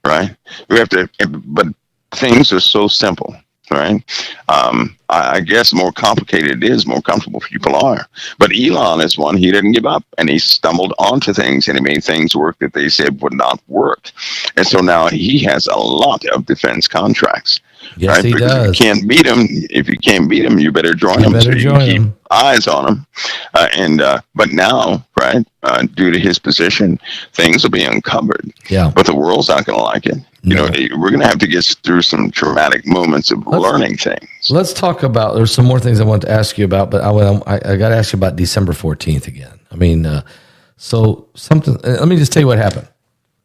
[SPEAKER 2] right? But things are so simple, right? I guess more complicated it is, more comfortable people are. But Elon is one. He didn't give up, and he stumbled onto things, and he made things work that they said would not work. And so now he has a lot of defense contracts.
[SPEAKER 1] Yes, right? He does.
[SPEAKER 2] If you can't beat him, you better join him. Keep eyes on him. But now, right, due to his position, things will be uncovered.
[SPEAKER 1] Yeah.
[SPEAKER 2] But the world's not going to like it. No. We're going to have to get through some traumatic moments of learning things.
[SPEAKER 1] Let's talk about. There's some more things I want to ask you about, but I got to ask you about December 14th again. I mean, so something. Let me just tell you what happened.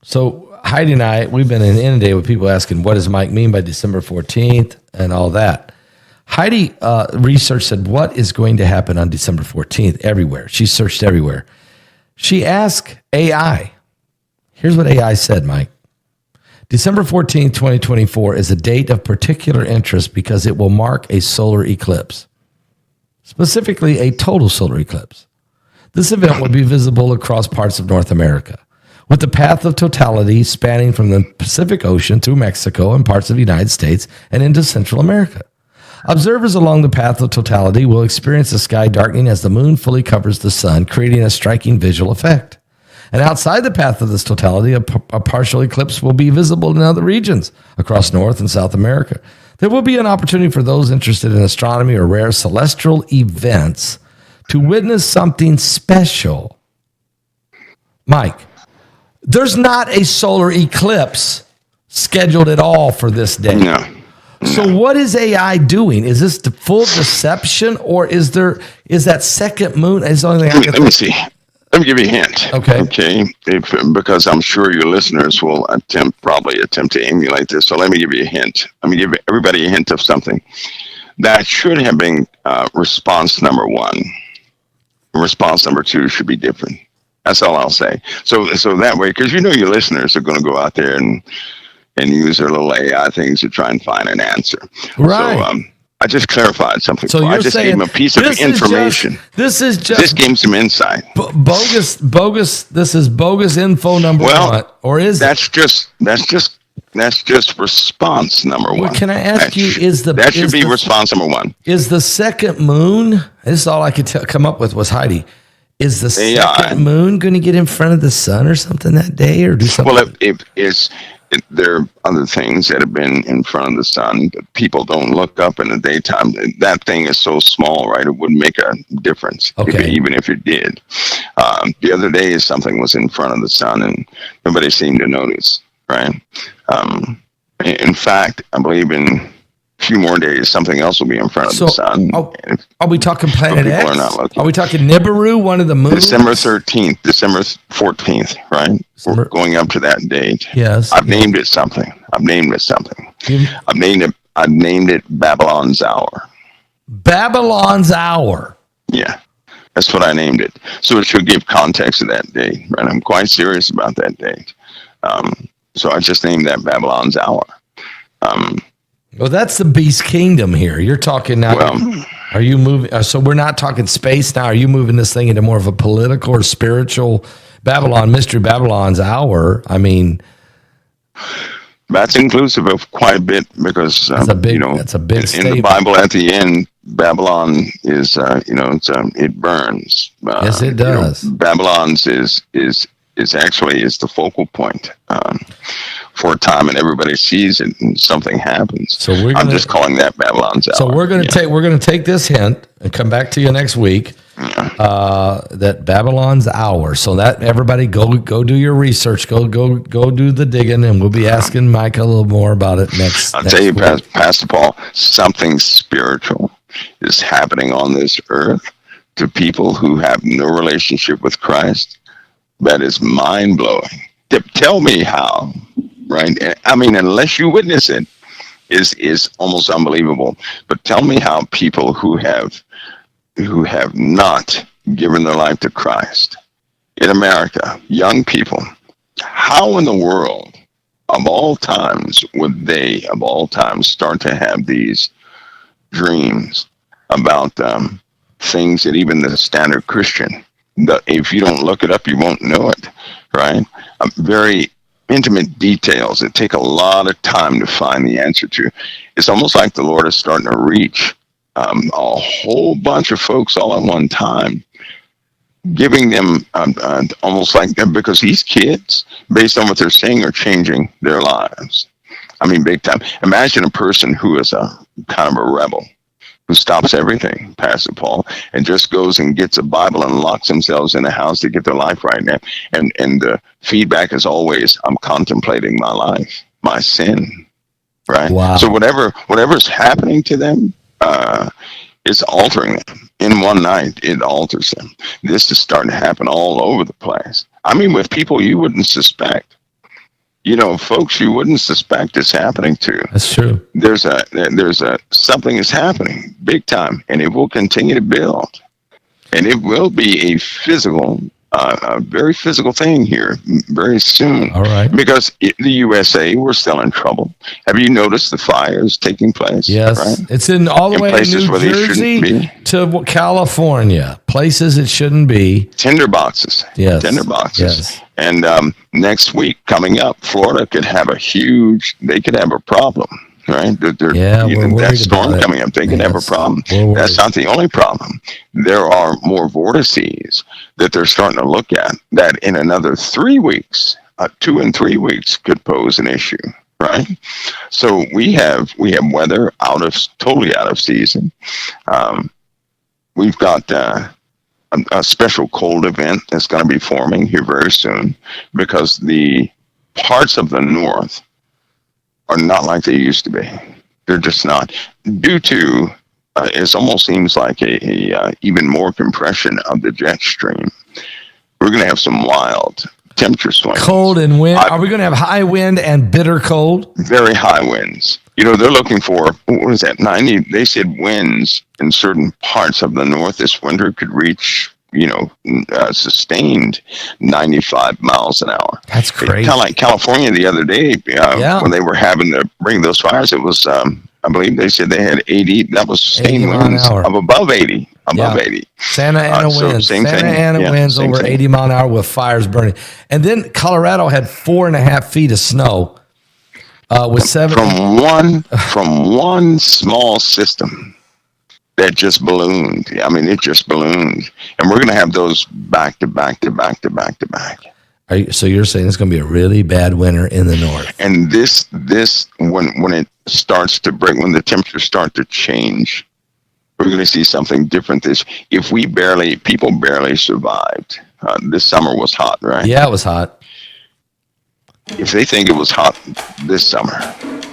[SPEAKER 1] So Heidi and I, we've been inundated with people asking, what does Mike mean by December 14th and all that. Heidi research said, what is going to happen on December 14th everywhere? She searched everywhere. She asked AI, Here's what AI said, Mike. December 14th, 2024 is a date of particular interest because it will mark a solar eclipse, specifically a total solar eclipse. This event will be visible across parts of North America, with the path of totality spanning from the Pacific Ocean through Mexico and parts of the United States and into Central America. Observers along the path of totality will experience the sky darkening as the moon fully covers the sun, creating a striking visual effect. And outside the path of this totality, a partial eclipse will be visible in other regions across North and South America. There will be an opportunity for those interested in astronomy or rare celestial events to witness something special. Mike, there's not a solar eclipse scheduled at all for this day.
[SPEAKER 2] No.
[SPEAKER 1] So what is AI doing? Is this the full deception, or is that second moon? Is the only thing
[SPEAKER 2] Let me see. Let me give you a hint.
[SPEAKER 1] Okay.
[SPEAKER 2] Because I'm sure your listeners will probably attempt to emulate this. So let me give you a hint. Let me give everybody a hint of something. That should have been response number one. Response number two should be different. That's all I'll say. So that way, because your listeners are going to go out there and use their little AI things to try and find an answer.
[SPEAKER 1] Right.
[SPEAKER 2] So I just clarified something.
[SPEAKER 1] So
[SPEAKER 2] I just gave them a piece of information.
[SPEAKER 1] This gave
[SPEAKER 2] them some insight.
[SPEAKER 1] Bogus. This is bogus info number one, or is
[SPEAKER 2] that's just response number one.
[SPEAKER 1] Well, can I ask you?
[SPEAKER 2] That should be response number one?
[SPEAKER 1] Is the second moon? This is all I could come up with was Heidi. Is the second moon going to get in front of the sun or something that day, or do something?
[SPEAKER 2] Well, there are other things that have been in front of the sun, but people don't look up in the daytime. That thing is so small, right? It wouldn't make a difference, even if it did. The other day, something was in front of the sun, and nobody seemed to notice, right? In fact, I believe in a few more days, something else will be in front of the sun.
[SPEAKER 1] Are we talking Planet X? Are we talking Nibiru, one of the moons?
[SPEAKER 2] December 13th, December 14th, right? We're going up to that date.
[SPEAKER 1] Yes.
[SPEAKER 2] I've named it something. I've named it Babylon's Hour.
[SPEAKER 1] Babylon's Hour.
[SPEAKER 2] Yeah. That's what I named it. So it should give context to that date, right? I'm quite serious about that date. So I just named that Babylon's Hour.
[SPEAKER 1] Well, that's the beast kingdom here. You're talking now.
[SPEAKER 2] Well,
[SPEAKER 1] are you moving? So we're not talking space now. Are you moving this thing into more of a political or spiritual Mystery Babylon's Hour? I mean,
[SPEAKER 2] that's inclusive of quite a bit because
[SPEAKER 1] that's a big
[SPEAKER 2] in the Bible at the end, Babylon is it burns.
[SPEAKER 1] Yes, it does.
[SPEAKER 2] Babylon's is actually the focal point for a time, and everybody sees it, and something happens. So I'm just calling that Babylon's Hour.
[SPEAKER 1] So we're going to take this hint and come back to you next week. That Babylon's Hour. So that everybody go do your research. Go do the digging, and we'll be asking Mike a little more about it next.
[SPEAKER 2] I'll tell you, Pastor Paul, something spiritual is happening on this earth to people who have no relationship with Christ. That is mind blowing. Tell me how, right? I mean, unless you witness it, is almost unbelievable. But tell me how people who have not given their life to Christ in America, young people, how in the world of all times would they of all times start to have these dreams about things that even the standard Christian, if you don't look it up, you won't know it, right? Very intimate details that take a lot of time to find the answer to. It's almost like the Lord is starting to reach a whole bunch of folks all at one time, giving them almost like, because these kids, based on what they're saying, are changing their lives. I mean, big time. Imagine a person who is a kind of a rebel, who stops everything, Pastor Paul, and just goes and gets a Bible and locks themselves in a house to get their life right now. And the feedback is always, I'm contemplating my life, my sin, right?
[SPEAKER 1] Wow.
[SPEAKER 2] So whatever's happening to them, it's altering them. In one night, it alters them. This is starting to happen all over the place. I mean, with people you wouldn't suspect. Folks you wouldn't suspect is happening to.
[SPEAKER 1] That's true.
[SPEAKER 2] There's something is happening big time, and it will continue to build, and it will be a physical a very physical thing here very soon.
[SPEAKER 1] All right.
[SPEAKER 2] Because the USA, we're still in trouble. Have you noticed the fires taking place?
[SPEAKER 1] Yes.
[SPEAKER 2] Right?
[SPEAKER 1] It's in all the way in
[SPEAKER 2] places
[SPEAKER 1] New
[SPEAKER 2] where they shouldn't
[SPEAKER 1] Jersey
[SPEAKER 2] be.
[SPEAKER 1] to California, places it shouldn't be.
[SPEAKER 2] Tinderboxes.
[SPEAKER 1] Yes.
[SPEAKER 2] Tinderboxes.
[SPEAKER 1] Yes.
[SPEAKER 2] And next week coming up, Florida could have they could have a problem. Right?
[SPEAKER 1] We're worried
[SPEAKER 2] that storm
[SPEAKER 1] about it.
[SPEAKER 2] coming up, they can have a problem.
[SPEAKER 1] We're worried.
[SPEAKER 2] That's not the only problem. There are more vortices that they're starting to look at that in another 3 weeks, 2 and 3 weeks could pose an issue. Right? So we have weather totally out of season. We've got a special cold event that's going to be forming here very soon because the parts of the north are not like they used to be. They're just not. Due to, it almost seems like a even more compression of the jet stream. We're going to have some wild temperature swings.
[SPEAKER 1] Cold and wind. Are we going to have high wind and bitter cold?
[SPEAKER 2] Very high winds. They're looking for, what is that, 90? They said winds in certain parts of the north this winter could reach, sustained 95 miles an hour.
[SPEAKER 1] That's crazy.
[SPEAKER 2] Kind of like California the other day when they were having to bring those fires. It was, I believe they said they had 80. That was sustained winds of above 80. Above 80.
[SPEAKER 1] Santa Ana winds.
[SPEAKER 2] Same
[SPEAKER 1] Santa
[SPEAKER 2] thing.
[SPEAKER 1] Ana winds over 80 mile an hour with fires burning. And then Colorado had 4.5 feet of snow with 7
[SPEAKER 2] from one small system. That just ballooned. I mean, it just ballooned. And we're going to have those back to back to back to back to back.
[SPEAKER 1] So you're saying it's going to be a really bad winter in the north.
[SPEAKER 2] And this when it starts to break, when the temperatures start to change, we're going to see something different. People barely survived. This summer was hot, right?
[SPEAKER 1] Yeah, it was hot.
[SPEAKER 2] If they think it was hot this summer,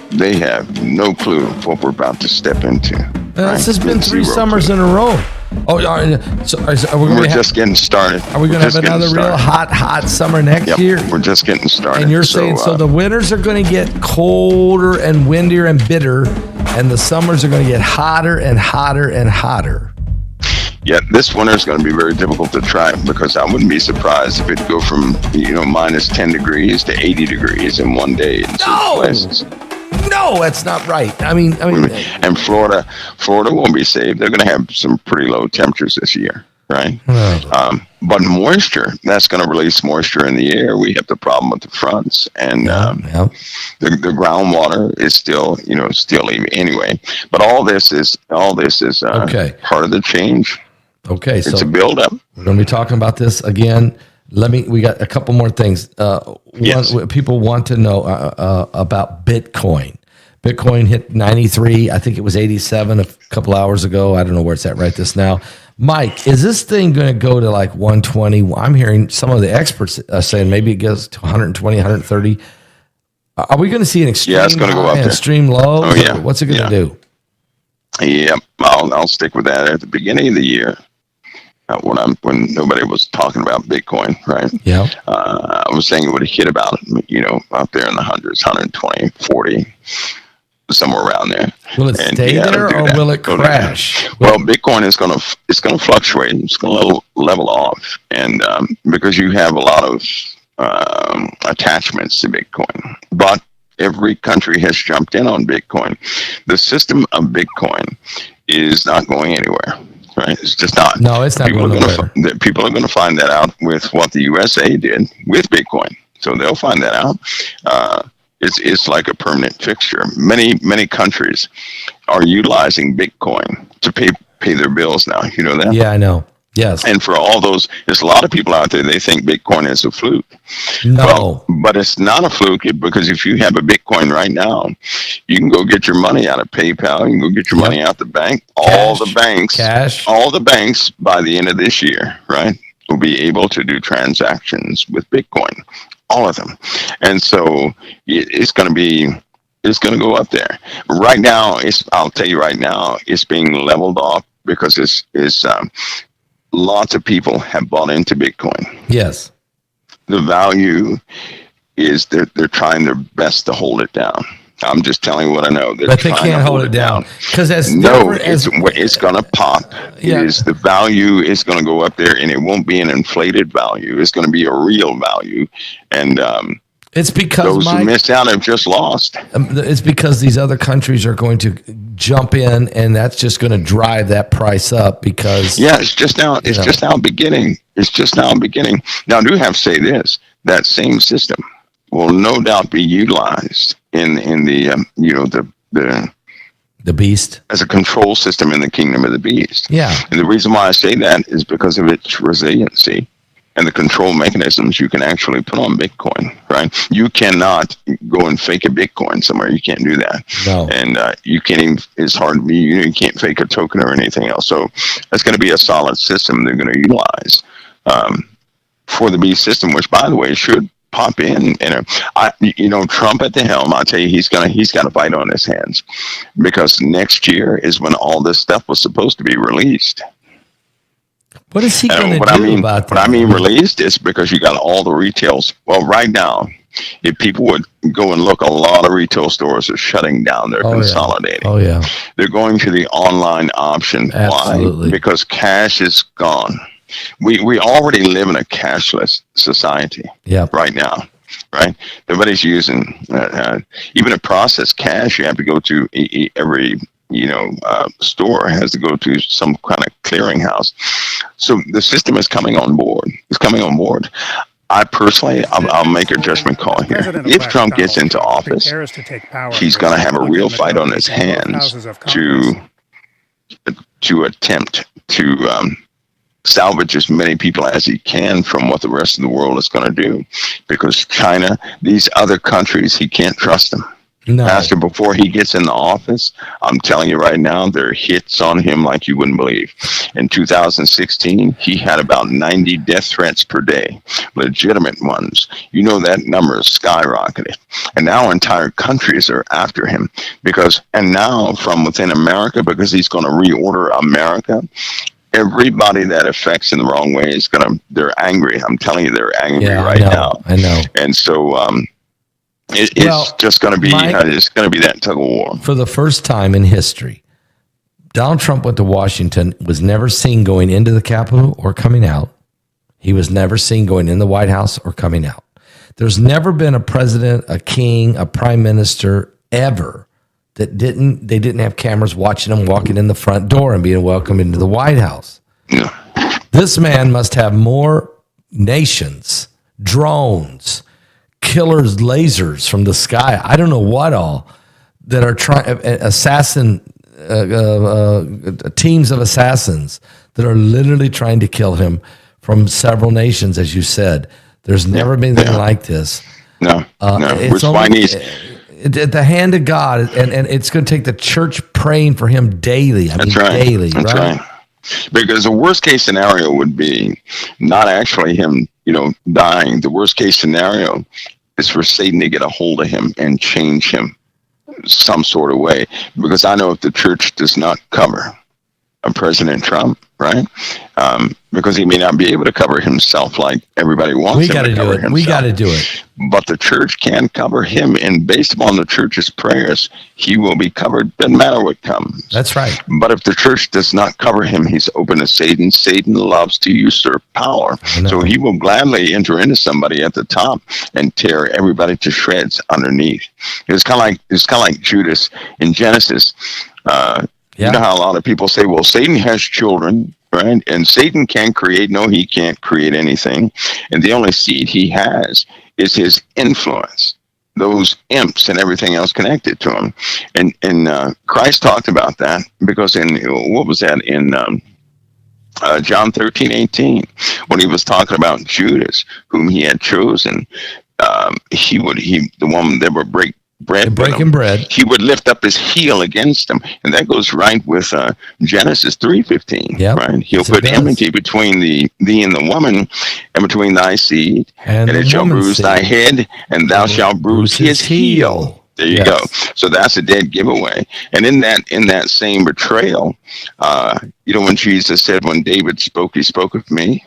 [SPEAKER 2] they have no clue what we're about to step into.
[SPEAKER 1] This has been 3 summers in a row.
[SPEAKER 2] We're just getting started.
[SPEAKER 1] Are we going to have another real hot summer next year?
[SPEAKER 2] We're just getting started.
[SPEAKER 1] And you're saying so the winters are going to get colder and windier and bitter, and the summers are going to get hotter and hotter and hotter.
[SPEAKER 2] Yeah, this winter is going to be very difficult to track because I wouldn't be surprised if it go from minus 10 degrees to 80 degrees in one day in certain places.
[SPEAKER 1] No, that's not right. I mean,
[SPEAKER 2] and Florida won't be saved. They're going to have some pretty low temperatures this year, right? But moisture, that's going to release moisture in the air. We have the problem with the fronts, and the groundwater is still leaving anyway. But all this is part of the change.
[SPEAKER 1] Okay,
[SPEAKER 2] it's a buildup.
[SPEAKER 1] We're going to be talking about this again. We got a couple more things. People want to know about Bitcoin. Bitcoin hit 93. I think it was 87 a couple hours ago. I don't know where it's at right this now. Mike, is this thing going to go to like 120? I'm hearing some of the experts saying maybe it goes to 120, 130. Are we going to see an extreme
[SPEAKER 2] it's going to go up there.
[SPEAKER 1] Extreme low?
[SPEAKER 2] Oh, yeah.
[SPEAKER 1] What's it going to do?
[SPEAKER 2] Yeah, I'll stick with that. At the beginning of the year, when nobody was talking about Bitcoin, right?
[SPEAKER 1] Yeah.
[SPEAKER 2] I was saying it would have hit about, out there in the hundreds, 120, 40, somewhere around there.
[SPEAKER 1] Will it stay there or will it crash?
[SPEAKER 2] Well, Bitcoin is going to fluctuate. It's going to level off, and because you have a lot of attachments to Bitcoin, but every country has jumped in on Bitcoin. The system of Bitcoin is not going anywhere. Right, it's just not.
[SPEAKER 1] No, it's not going anywhere.
[SPEAKER 2] People are going to find that out with what the USA did with Bitcoin. So they'll find that out. It's like a permanent fixture. Many countries are utilizing Bitcoin to pay their bills now. You know that?
[SPEAKER 1] Yeah, I know. Yes.
[SPEAKER 2] And for all those, there's a lot of people out there, they think Bitcoin is a fluke.
[SPEAKER 1] No.
[SPEAKER 2] Well, but it's not a fluke because if you have a Bitcoin right now, you can go get your money out of PayPal. You can go get your money out the bank. All the banks by the end of this year, right, will be able to do transactions with Bitcoin. All of them. And so it's going to go up there. Right now, I'll tell you right now, it's being leveled off because it's lots of people have bought into Bitcoin.
[SPEAKER 1] Yes.
[SPEAKER 2] The value is they're trying their best to hold it down. I'm just telling you what I know.
[SPEAKER 1] But they can't hold it down because
[SPEAKER 2] it's going to pop.
[SPEAKER 1] Yeah.
[SPEAKER 2] The value is going to go up there, and it won't be an inflated value. It's going to be a real value, and
[SPEAKER 1] it's because
[SPEAKER 2] those who missed out have just lost.
[SPEAKER 1] It's because these other countries are going to jump in, and that's just going to drive that price up. Because
[SPEAKER 2] it's just now. It's just now beginning. It's just now beginning. Now, I do have to say this: that same system will no doubt be utilized in the
[SPEAKER 1] beast
[SPEAKER 2] as a control system in the kingdom of the beast.
[SPEAKER 1] Yeah,
[SPEAKER 2] and the reason why I say that is because of its resiliency and the control mechanisms you can actually put on Bitcoin, right? You cannot go and fake a Bitcoin somewhere. You can't do that.
[SPEAKER 1] No.
[SPEAKER 2] And you can't even, it's hard to be, you can't fake a token or anything else. So that's going to be a solid system they're going to utilize for the beast system, which, by the way, should pop in. And Trump at the helm, I tell you, he's got a fight on his hands, because next year is when all this stuff was supposed to be released.
[SPEAKER 1] What is he going to do about that?
[SPEAKER 2] What I mean released is because you got all the retails. Well, right now, if people would go and look, a lot of retail stores are shutting down. They're consolidating.
[SPEAKER 1] Oh, yeah.
[SPEAKER 2] They're going to the online option.
[SPEAKER 1] Absolutely.
[SPEAKER 2] Why? Because cash is gone. We already live in a cashless society right now, right? Everybody's using, even to process cash, you have to go to every store has to go to some kind of clearinghouse. So the system is coming on board. It's coming on board. I personally, I'll make a judgment call here. If Trump gets into office, he's going to have a real fight on his hands to attempt to salvage as many people as he can from what the rest of the world is going to do. Because China, these other countries, he can't trust them.
[SPEAKER 1] No.
[SPEAKER 2] Pastor, before he gets in the office, I'm telling you right now, there are hits on him like you wouldn't believe. In 2016, he had about 90 death threats per day, legitimate ones. That number is skyrocketed. And now entire countries are after him and now from within America, because he's going to reorder America. Everybody that affects in the wrong way they're angry. I'm telling you, they're angry now.
[SPEAKER 1] I know.
[SPEAKER 2] And so, it's just going to be it's going to be that tug of war.
[SPEAKER 1] For the first time in history, Donald Trump went to Washington, was never seen going into the Capitol or coming out. He was never seen going in the White House or coming out. There's never been a president, a king, a prime minister ever that didn't have cameras watching him walking in the front door and being welcomed into the White House.
[SPEAKER 2] No.
[SPEAKER 1] This man must have more nations, drones, killers, lasers from the sky. I don't know what all that are trying teams of assassins that are literally trying to kill him from several nations, as you said. There's never been anything like this.
[SPEAKER 2] No.
[SPEAKER 1] It's at the hand of God, and it's going to take the church praying for him daily.
[SPEAKER 2] That's right.
[SPEAKER 1] Daily.
[SPEAKER 2] That's right. Because the worst case scenario would be not actually him, dying. The worst case scenario is for Satan to get a hold of him and change him some sort of way. Because I know if the church does not cover President Trump, right? Because he may not be able to cover himself like everybody wants him to cover himself.
[SPEAKER 1] We got to do it.
[SPEAKER 2] But the church can cover him, and based upon the church's prayers, he will be covered. Doesn't matter what comes.
[SPEAKER 1] That's right.
[SPEAKER 2] But if the church does not cover him, he's open to Satan. Satan loves to usurp power. So he will gladly enter into somebody at the top and tear everybody to shreds underneath. It's kind of like Judas in Genesis. You know how a lot of people say, well, Satan has children, right? And Satan can create. No, he can't create anything. And the only seed he has is his influence, those imps and everything else connected to him. And Christ talked about that because in John 13:18, when he was talking about Judas, whom he had chosen, the one that would breaking bread, he would lift up his heel against him, and that goes right with Genesis 3:15. Right? He'll put enmity between thee and the woman, and between thy seed, and it shall bruise thy head, and thou shalt bruise his heel. There you go. So that's a dead giveaway. And in that same betrayal, when Jesus said, when David spoke, he spoke of me.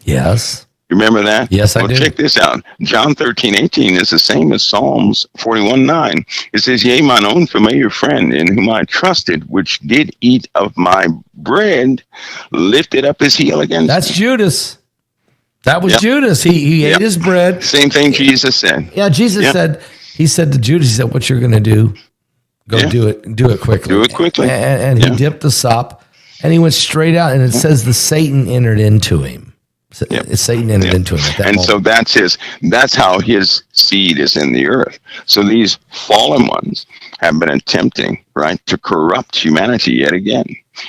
[SPEAKER 1] Yes.
[SPEAKER 2] Remember that?
[SPEAKER 1] Yes, I do.
[SPEAKER 2] Check this out. John 13:18 is the same as Psalms 41:9. It says, "Yea, mine own familiar friend, in whom I trusted, which did eat of my bread, lifted up his heel against
[SPEAKER 1] That's
[SPEAKER 2] me."
[SPEAKER 1] Judas. That was Judas. He ate his bread.
[SPEAKER 2] Same thing Jesus said.
[SPEAKER 1] Yeah, Jesus said, he said to Judas, he said, what you're going to do, go do it quickly.
[SPEAKER 2] Do it quickly.
[SPEAKER 1] And he dipped the sop, and he went straight out, and it says the Satan entered into him. Satan entered into him at that moment.
[SPEAKER 2] So that's how his seed is in the earth. So these fallen ones have been attempting, right, to corrupt humanity yet again.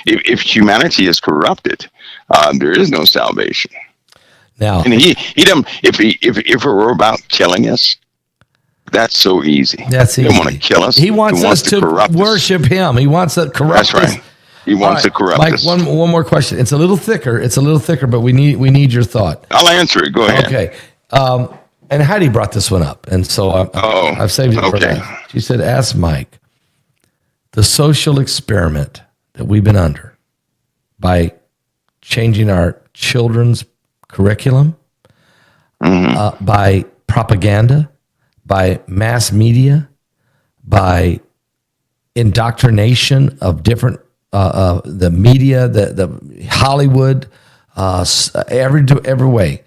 [SPEAKER 2] If humanity is corrupted, there is no salvation.
[SPEAKER 1] Now,
[SPEAKER 2] and he if it were about killing us, that's so easy.
[SPEAKER 1] That's easy.
[SPEAKER 2] He doesn't want to kill us.
[SPEAKER 1] He wants us to worship him. He wants to corrupt
[SPEAKER 2] That's right.
[SPEAKER 1] us.
[SPEAKER 2] He wants to corrupt us.
[SPEAKER 1] Mike, one more question. It's a little thicker, but we need your thought.
[SPEAKER 2] I'll answer it. Go ahead.
[SPEAKER 1] Okay. And Heidi brought this one up, and so I've saved it for that. She said, ask Mike, the social experiment that we've been under by changing our children's curriculum, by propaganda, by mass media, by indoctrination of different the media, the Hollywood, every way.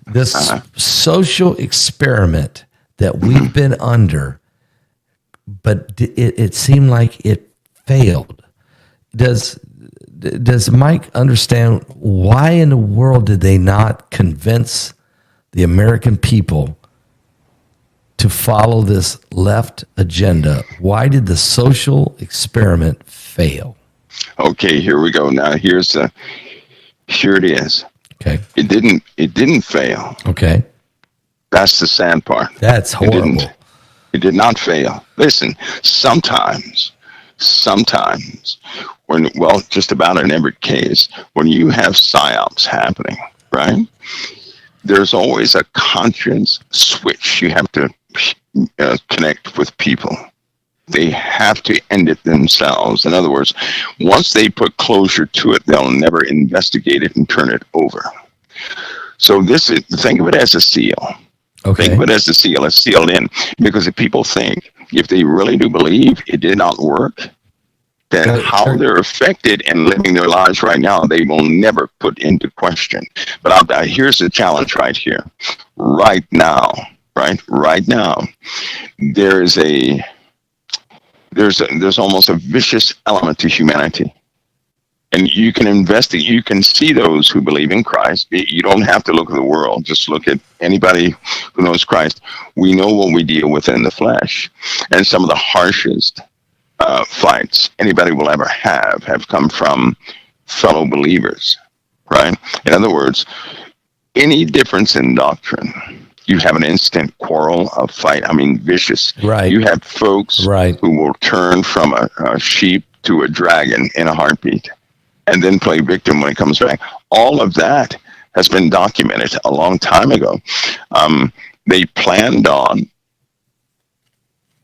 [SPEAKER 1] This social experiment that we've been under, but it seemed like it failed. Does Mike understand why in the world did they not convince the American people to follow this left agenda? Why did the social experiment fail?
[SPEAKER 2] Okay, here we go. Now here it is.
[SPEAKER 1] Okay.
[SPEAKER 2] It didn't fail.
[SPEAKER 1] Okay.
[SPEAKER 2] That's the sad part.
[SPEAKER 1] That's horrible.
[SPEAKER 2] It did not fail. Listen, sometimes when, well, just about in every case, when you have psyops happening, right? There's always a conscience switch. You have to connect with people. They have to end it themselves. In other words, once they put closure to it, they'll never investigate it and turn it over. So think of it as a seal.
[SPEAKER 1] Okay.
[SPEAKER 2] Think of it as a seal. It's sealed in. Because if people think, if they really do believe it did not work, then how they're affected and living their lives right now, they will never put into question. But here's the challenge right here. Right now, there's almost a vicious element to humanity. And you can investigate, you can see those who believe in Christ. You don't have to look at the world. Just look at anybody who knows Christ. We know what we deal with in the flesh. And some of the harshest fights anybody will ever have come from fellow believers, right? In other words, any difference in doctrine, you have an instant quarrel, a fight. I mean, vicious.
[SPEAKER 1] Right.
[SPEAKER 2] You have folks who will turn from a sheep to a dragon in a heartbeat and then play victim when it comes back. All of that has been documented a long time ago. They planned on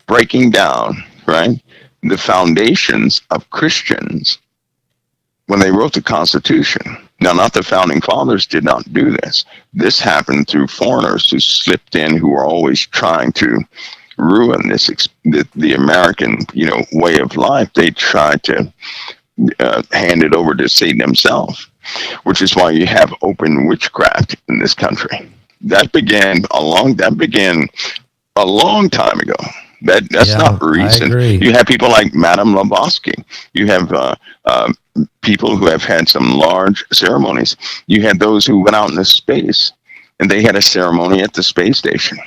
[SPEAKER 2] breaking down, right, the foundations of Christians when they wrote the Constitution. Now, not the founding fathers did not do this. This happened through foreigners who slipped in, who were always trying to ruin the American, way of life. They tried to hand it over to Satan himself, which is why you have open witchcraft in this country. That began a long time ago. That's not recent. You have people like Madame Blavatsky. You have people who have had some large ceremonies. You had those who went out into space, and they had a ceremony at the space station.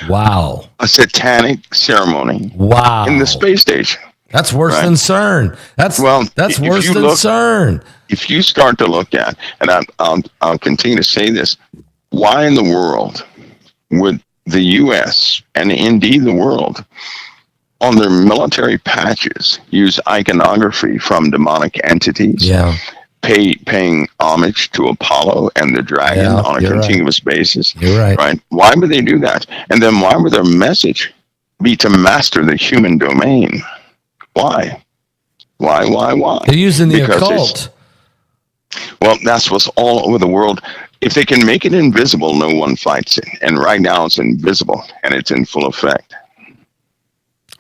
[SPEAKER 1] Wow.
[SPEAKER 2] A satanic ceremony.
[SPEAKER 1] Wow.
[SPEAKER 2] In the space station.
[SPEAKER 1] That's worse than CERN. That's worse than CERN.
[SPEAKER 2] If you start to look at, and I'll continue to say this, why in the world would the U.S. and indeed the world on their military patches use iconography from demonic entities?
[SPEAKER 1] Yeah.
[SPEAKER 2] Paying homage to Apollo and the dragon on a continuous basis.
[SPEAKER 1] You're right.
[SPEAKER 2] Why would they do that? And then why would their message be to master the human domain? Why? They're
[SPEAKER 1] using the occult.
[SPEAKER 2] Well, that's what's all over the world. if they can make it invisible, no one fights it. And right now it's invisible and it's in full effect.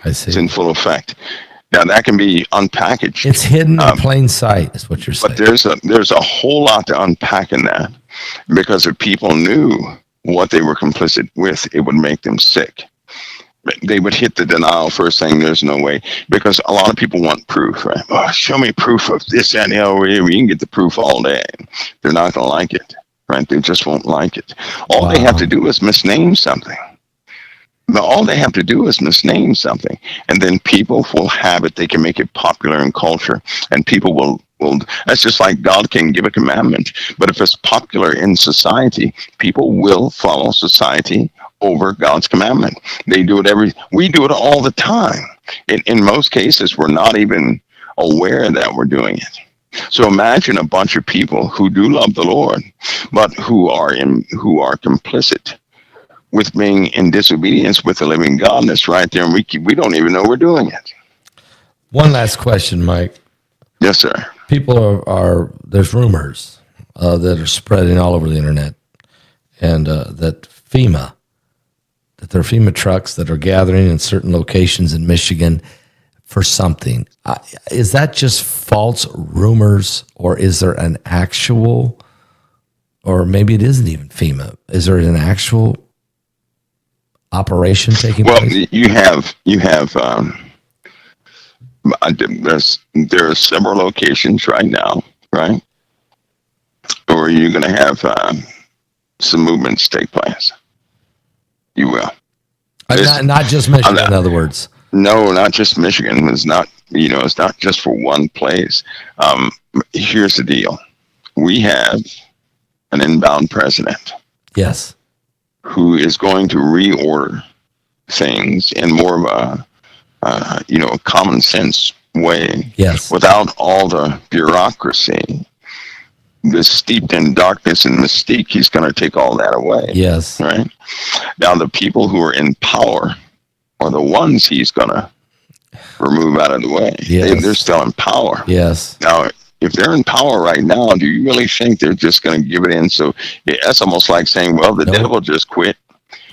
[SPEAKER 1] I see.
[SPEAKER 2] It's in full effect. Now that can be unpackaged.
[SPEAKER 1] It's hidden in plain sight, is what you're saying.
[SPEAKER 2] But there's a whole lot to unpack in that, because if people knew what they were complicit with, it would make them sick. They would hit the denial first thing. There's no way, because a lot of people want proof, right? Oh, show me proof of this, that, and the other. We can get the proof all day. They're not going to like it, right? They just won't like it. All they have to do is misname something. All they have to do is misname something, and then people will have it. They can make it popular in culture, and people will. That's just like God can give a commandment, but if it's popular in society, people will follow society over God's commandment. They do it we do it all the time. In most cases, we're not even aware that we're doing it. So imagine a bunch of people who do love the Lord, but who are complicit with being in disobedience with the living God, and it's right there, and we don't even know we're doing it.
[SPEAKER 1] One last question, Mike.
[SPEAKER 2] Yes, sir.
[SPEAKER 1] People are there's rumors that are spreading all over the internet, and that there are FEMA trucks that are gathering in certain locations in Michigan for something. Is that just false rumors, or is there an actual, or maybe it isn't even FEMA? Is there an actual operation taking place?
[SPEAKER 2] Well, you have there are several locations right now, right, where you're going to have some movements take place. You will.
[SPEAKER 1] Not just Michigan, in other words.
[SPEAKER 2] No, not just Michigan. It's not just for one place. Here's the deal. We have an inbound president.
[SPEAKER 1] Yes.
[SPEAKER 2] Who is going to reorder things in more of a common sense way.
[SPEAKER 1] Yes.
[SPEAKER 2] Without all the bureaucracy, the steeped in darkness and mystique, he's going to take all that away.
[SPEAKER 1] Yes.
[SPEAKER 2] Right? Now, the people who are in power are the ones he's going to remove out of the way.
[SPEAKER 1] Yes.
[SPEAKER 2] They're still in power.
[SPEAKER 1] Yes.
[SPEAKER 2] Now, if they're in power right now, do you really think they're just going to give it in? So that's almost like saying, well, the devil just quit.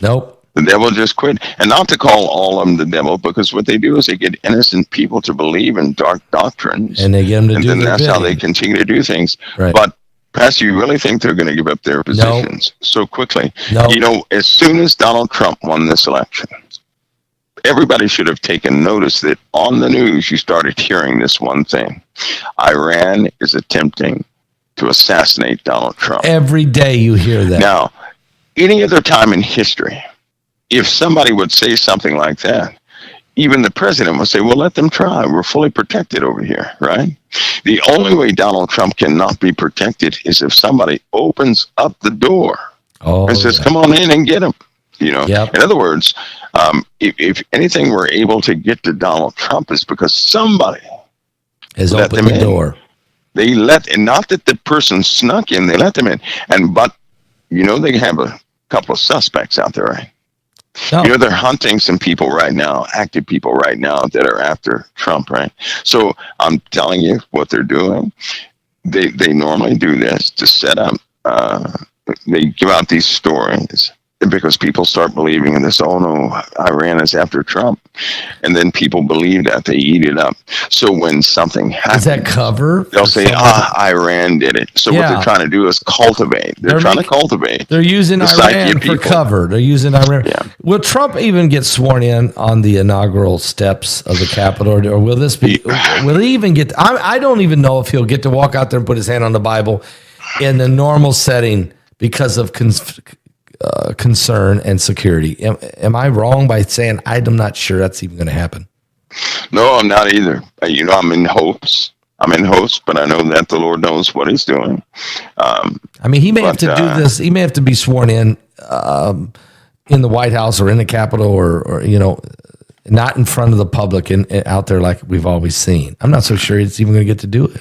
[SPEAKER 1] Nope.
[SPEAKER 2] The devil just quit. And not to call all of them the devil, because what they do is they get innocent people to believe in dark doctrines.
[SPEAKER 1] And they get them to do their
[SPEAKER 2] bidding. And then that's how they continue to do things.
[SPEAKER 1] Right.
[SPEAKER 2] But, Pastor, you really think they're going to give up their positions so quickly?
[SPEAKER 1] No.
[SPEAKER 2] As soon as Donald Trump won this election, everybody should have taken notice that on the news you started hearing this one thing. Iran is attempting to assassinate Donald Trump.
[SPEAKER 1] Every day you hear that.
[SPEAKER 2] Now, any other time in history, if somebody would say something like that, even the president would say, well, let them try. We're fully protected over here, right? The only way Donald Trump cannot be protected is if somebody opens up the door and says, come on in and get him.
[SPEAKER 1] Yep.
[SPEAKER 2] In other words, if anything we're able to get to Donald Trump is because somebody
[SPEAKER 1] has opened the door.
[SPEAKER 2] They and not that the person snuck in, they let them in. But they have a couple of suspects out there, right? No. They're hunting some people right now, active people right now that are after Trump, right? So I'm telling you what they're doing. They normally do this to set up, they give out these stories because people start believing in this. Oh no, Iran is after Trump, and then people believe that, they eat it up. So when something happens,
[SPEAKER 1] is that cover?
[SPEAKER 2] They'll say, Iran did it. So what they're trying to do is cultivate. They're trying to cultivate.
[SPEAKER 1] They're using Iran for cover. They're using Iran. Yeah. Will Trump even get sworn in on the inaugural steps of the Capitol, or will this be? Will he even get? I don't even know if he'll get to walk out there and put his hand on the Bible in the normal setting because of concern and security. Am I wrong by saying I'm not sure that's even going to happen?
[SPEAKER 2] No, I'm not either. I'm in hopes, but I know that the Lord knows what he's doing.
[SPEAKER 1] He may have to do this. He may have to be sworn in the White House or in the Capitol or not in front of the public and out there like we've always seen. I'm not so sure it's even going to get to do it.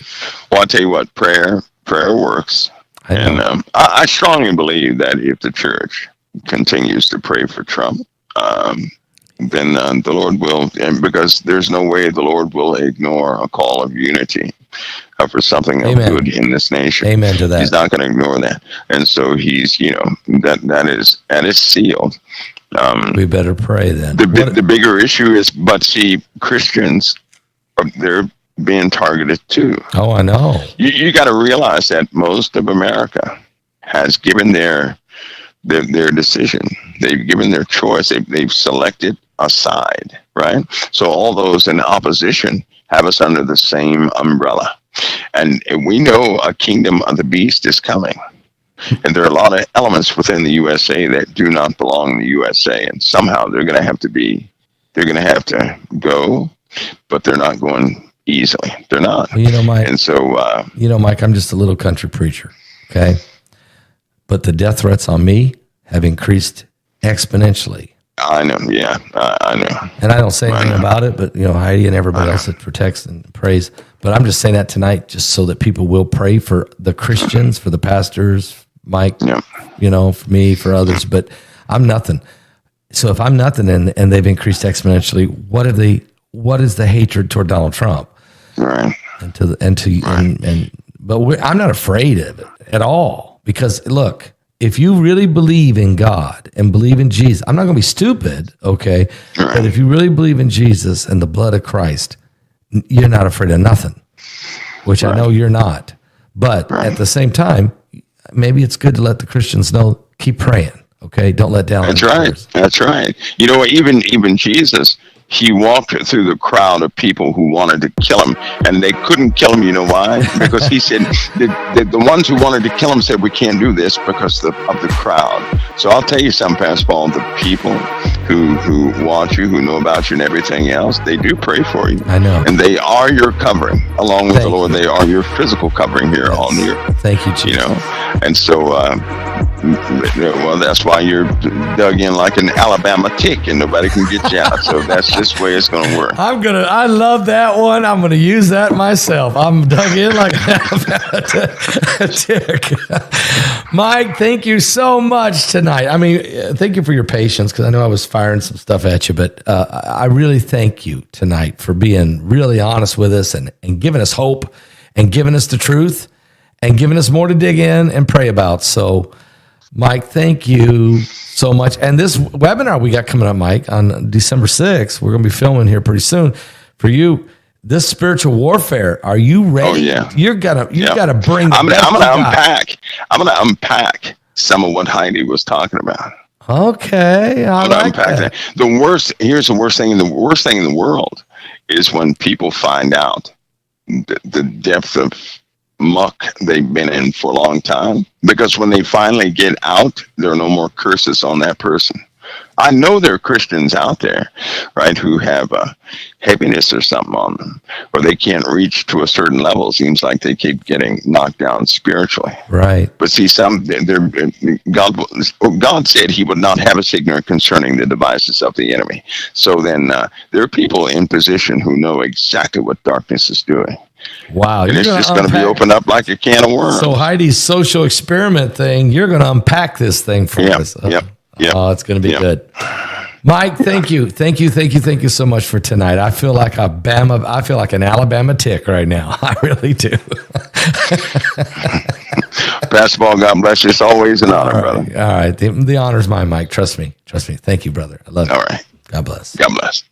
[SPEAKER 2] Well, I'll tell you what, prayer works. And I strongly believe that if the church continues to pray for Trump, then the Lord will, and because there's no way the Lord will ignore a call of unity. for something of
[SPEAKER 1] Amen.
[SPEAKER 2] good in this nation.
[SPEAKER 1] Amen to that.
[SPEAKER 2] He's not going to ignore that. And so he's, that is sealed.
[SPEAKER 1] We better pray then.
[SPEAKER 2] The bigger issue is, but see, Christians, they're being targeted too.
[SPEAKER 1] Oh, I know.
[SPEAKER 2] You got to realize that most of America has given their decision. They've given their choice. They've selected a side, right? So all those in opposition have us under the same umbrella. And we know a kingdom of the beast is coming. And there are a lot of elements within the USA that do not belong in the USA. And somehow they're going to have to go, but they're not going easily. They're not.
[SPEAKER 1] Well, Mike.
[SPEAKER 2] And so,
[SPEAKER 1] Mike, I'm just a little country preacher. Okay. But the death threats on me have increased exponentially.
[SPEAKER 2] I know. Yeah. I know.
[SPEAKER 1] And I don't say anything about it, but Heidi and everybody else that protects and prays. But I'm just saying that tonight, just so that people will pray for the Christians, for the pastors, Mike, for me, for others. But I'm nothing. So if I'm nothing and they've increased exponentially, what is the hatred toward Donald Trump?
[SPEAKER 2] Right.
[SPEAKER 1] But I'm not afraid of it at all, because look, if you really believe in God and believe in Jesus, I'm not going to be stupid, okay? Right. But if you really believe in Jesus and the blood of Christ, you're not afraid of nothing, which I know you're not. But at the same time, maybe it's good to let the Christians know, keep praying, okay? Don't let down.
[SPEAKER 2] That's right. Prayers. That's right. Even Jesus, he walked through the crowd of people who wanted to kill him, and they couldn't kill him. You know why? Because he said the ones who wanted to kill him said, we can't do this because of the crowd. So I'll tell you something, Pastor Paul, the people who watch you, who know about you and everything else, they do pray for you.
[SPEAKER 1] I know.
[SPEAKER 2] And they are your covering. Along with the Lord, they are your physical covering here on the earth.
[SPEAKER 1] Thank you, Jesus.
[SPEAKER 2] And so, that's why you're dug in like an Alabama tick and nobody can get you out. So that's just the way it's going to work.
[SPEAKER 1] I love that one. I'm going to use that myself. I'm dug in like an Alabama tick. Mike, thank you so much tonight. I mean, thank you for your patience, because I know I was firing some stuff at you, but I really thank you tonight for being really honest with us and giving us hope and giving us the truth and giving us more to dig in and pray about. So, Mike, thank you so much. And this webinar we got coming up, Mike, on December 6th, we're going to be filming here pretty soon for you. This spiritual warfare, are you ready?
[SPEAKER 2] Oh, yeah.
[SPEAKER 1] You gotta bring.
[SPEAKER 2] I'm gonna unpack some of what Heidi was talking about.
[SPEAKER 1] Okay, I like that.
[SPEAKER 2] Here's the worst thing in the world is when people find out the depth of muck they've been in for a long time, because when they finally get out, there are no more curses on that person. I know there are Christians out there, right, who have heaviness or something on them, or they can't reach to a certain level. It seems like they keep getting knocked down spiritually.
[SPEAKER 1] Right.
[SPEAKER 2] But see, God said he would not have us ignorant concerning the devices of the enemy. So then there are people in position who know exactly what darkness is doing.
[SPEAKER 1] Wow.
[SPEAKER 2] And it's just going to be opened up like a can of worms.
[SPEAKER 1] So Heidi's social experiment thing, you're going to unpack this thing for us.
[SPEAKER 2] Yep.
[SPEAKER 1] Oh, it's going to be good. Mike, thank you. Thank you so much for tonight. I feel like an Alabama tick right now. I really do.
[SPEAKER 2] Pastor Paul, God bless you. It's always an honor, brother.
[SPEAKER 1] All right. The honor's mine, Mike. Trust me. Thank you, brother. I love you.
[SPEAKER 2] All right.
[SPEAKER 1] God bless.
[SPEAKER 2] God bless.